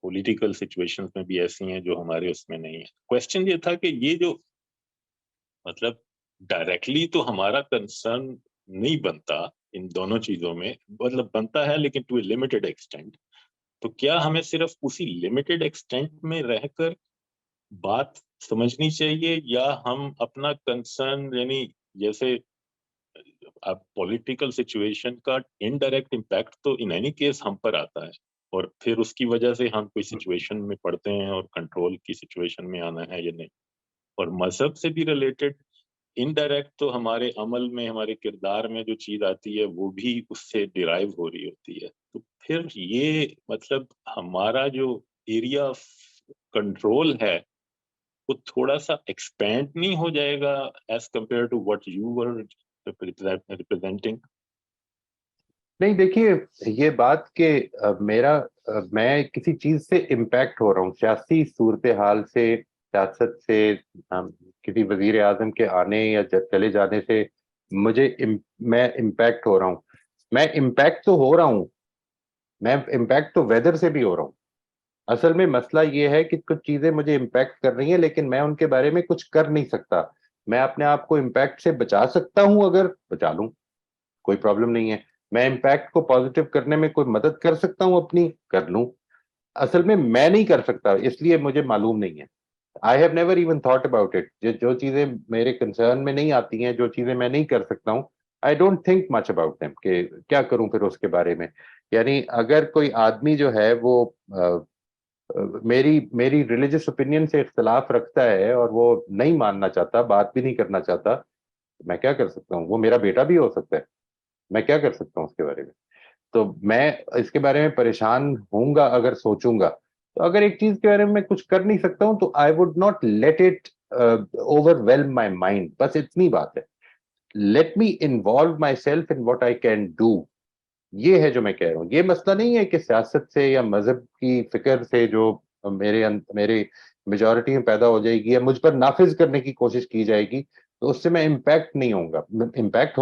پولیٹیکل سچویشنز میں بھی ایسی ہیں جو ہمارے اس میں نہیں ہیں. کویسچن یہ تھا کہ یہ جو مطلب ڈائریکٹلی تو ہمارا کنسرن نہیں بنتا ان دونوں چیزوں میں مطلب بنتا ہے لیکن ٹو اے لمیٹڈ ایکسٹینٹ. تو کیا ہمیں صرف اسی لمیٹڈ ایکسٹینٹ میں رہ کر بات سمجھنی چاہیے, یا ہم اپنا کنسرن یعنی جیسے اب پولیٹیکل سچویشن کا انڈائریکٹ امپیکٹ تو ان اینی کیس ہم پر آتا ہے, اور پھر اس کی وجہ سے ہم کوئی سچویشن میں پڑتے ہیں اور کنٹرول کی سچویشن میں آنا ہے یا نہیں. اور مذہب سے بھی ریلیٹڈ انڈائریکٹ تو ہمارے عمل میں, ہمارے کردار میں جو چیز آتی ہے وہ بھی اس سے ڈیرائیو ہو رہی ہوتی ہے. تو پھر یہ مطلب ہمارا جو ایریا آف کنٹرول ہے وہ تھوڑا سا ایکسپینڈ نہیں ہو جائے گا as compare to what you were representing? نہیں دیکھیے, یہ بات کہ میں کسی چیز سے امپیکٹ ہو رہا ہوں, سیاسی صورتحال سے, سیاست سے, کسی وزیر اعظم کے آنے یا چلے جانے سے میں امپیکٹ ہو رہا ہوں. میں امپیکٹ تو ہو رہا ہوں, میں امپیکٹ تو ویدر سے بھی ہو رہا ہوں. اصل میں مسئلہ یہ ہے کہ کچھ چیزیں مجھے امپیکٹ کر رہی ہیں لیکن میں ان کے بارے میں کچھ کر نہیں سکتا. میں اپنے آپ کو امپیکٹ سے بچا سکتا ہوں, اگر بچا لوں کوئی پرابلم نہیں ہے. میں امپیکٹ کو پازیٹیو کرنے میں کوئی مدد کر سکتا ہوں اپنی, کر لوں. اصل میں نہیں کر سکتا, اس لیے مجھے معلوم نہیں ہے. I have never even thought about it. جو چیزیں میرے کنسرن میں نہیں آتی ہیں, جو چیزیں میں نہیں کر سکتا ہوں, I don't think much about them کہ کیا کروں پھر اس کے بارے میں. یعنی اگر کوئی آدمی جو ہے وہ میری ریلیجس اوپینین سے اختلاف رکھتا ہے اور وہ نہیں ماننا چاہتا, بات بھی نہیں کرنا چاہتا, میں کیا کر سکتا ہوں؟ وہ میرا بیٹا بھی ہو سکتا ہے, میں کیا کر سکتا ہوں اس کے بارے میں؟ تو میں اس کے بارے میں پریشان ہوں گا اگر سوچوں گا. تو اگر ایک چیز کے بارے میں کچھ کر نہیں سکتا ہوں تو I would not let it over whelm my mind. بس اتنی بات ہے. Let me involve my self in what I can do. یہ ہے جو میں کہہ رہا ہوں. یہ مسئلہ نہیں ہے کہ سیاست سے یا مذہب کی فکر سے جو میرے میجورٹی میں پیدا ہو جائے گی یا مجھ پر نافذ کرنے کی کوشش کی جائے گی تو اس سے میں امپیکٹ نہیں ہوں گا. امپیکٹ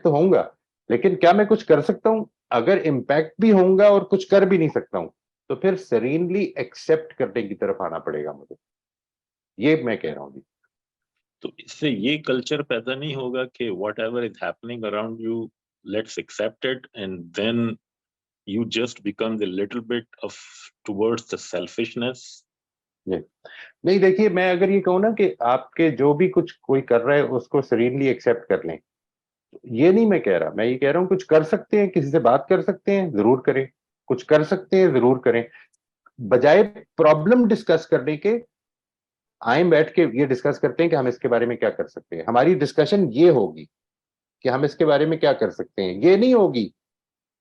تو ہوں گا, لیکن کیا میں کچھ کر سکتا ہوں؟ اگر امپیکٹ بھی ہوں گا اور کچھ کر بھی نہیں سکتا ہوں تو پھر سرینلی ایکسپٹ کرنے کی طرف آنا پڑے گا مجھے. یہ میں کہہ رہا ہوں. تو اس سے یہ کلچر پیدا نہیں ہوگا کہ whatever is happening around you, let's accept it and then you just become the little bit of towards the selfishness. نہیں دیکھیے, میں اگر یہ کہوں نا کہ آپ کے جو بھی کچھ کوئی کر رہا ہے اس کو سرینلی ایکسپٹ کر لیں, یہ نہیں میں کہہ رہا. میں یہ کہہ رہا ہوں کچھ کر سکتے ہیں, کسی سے بات کر سکتے ہیں, ضرور کریں. کچھ کر سکتے ہیں, ضرور کریں. بجائے پرابلم ڈسکس کرنے کے آئیں بیٹھ کے یہ ڈسکس کرتے ہیں کہ ہم اس کے بارے میں کیا کر سکتے ہیں. ہماری ڈسکشن یہ ہوگی کہ ہم اس کے بارے میں کیا کر سکتے ہیں. یہ نہیں ہوگی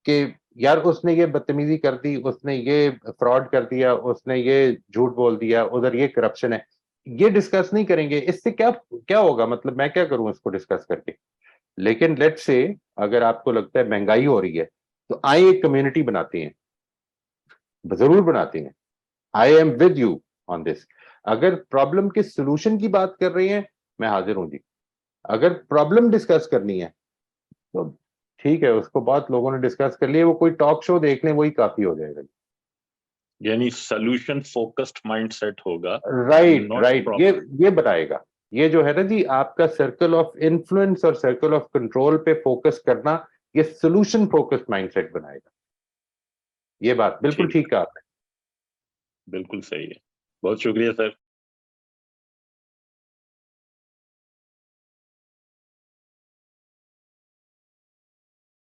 کہ یار اس نے یہ بدتمیزی کر دی, اس نے یہ فراڈ کر دیا, اس نے یہ جھوٹ بول دیا, ادھر یہ کرپشن ہے. یہ ڈسکس نہیں کریں گے. اس سے کیا ہوگا؟ مطلب میں کیا کروں اس کو ڈسکس کر کے؟ لیکن لیٹ سے اگر آپ کو لگتا ہے مہنگائی ہو رہی ہے تو آئیں ایک کمیونٹی بناتے ہیں, ضرور بناتے ہیں. I am with you on this. اگر پرابلم کے سولوشن کی بات کر رہے ہیں میں حاضر ہوں جی. اگر پرابلم ڈسکس کرنی ہے تو ٹھیک ہے, اس کو بہت لوگوں نے ڈسکس کر لیا, وہ کوئی ٹاک شو دیکھ لیں وہی کافی ہو جائے گا. یعنی سولوشن فوکسڈ مائنڈ سیٹ ہوگا. رائٹ. یہ بتائے گا. یہ جو ہے نا جی, آپ کا سرکل آف انفلوئنس اور سرکل آف کنٹرول پہ فوکس کرنا, یہ سولوشن فوکسڈ مائنڈ سیٹ بنائے گا. یہ بات بالکل ٹھیک ہے آپ نے. بالکل صحیح ہے. بہت شکریہ سر.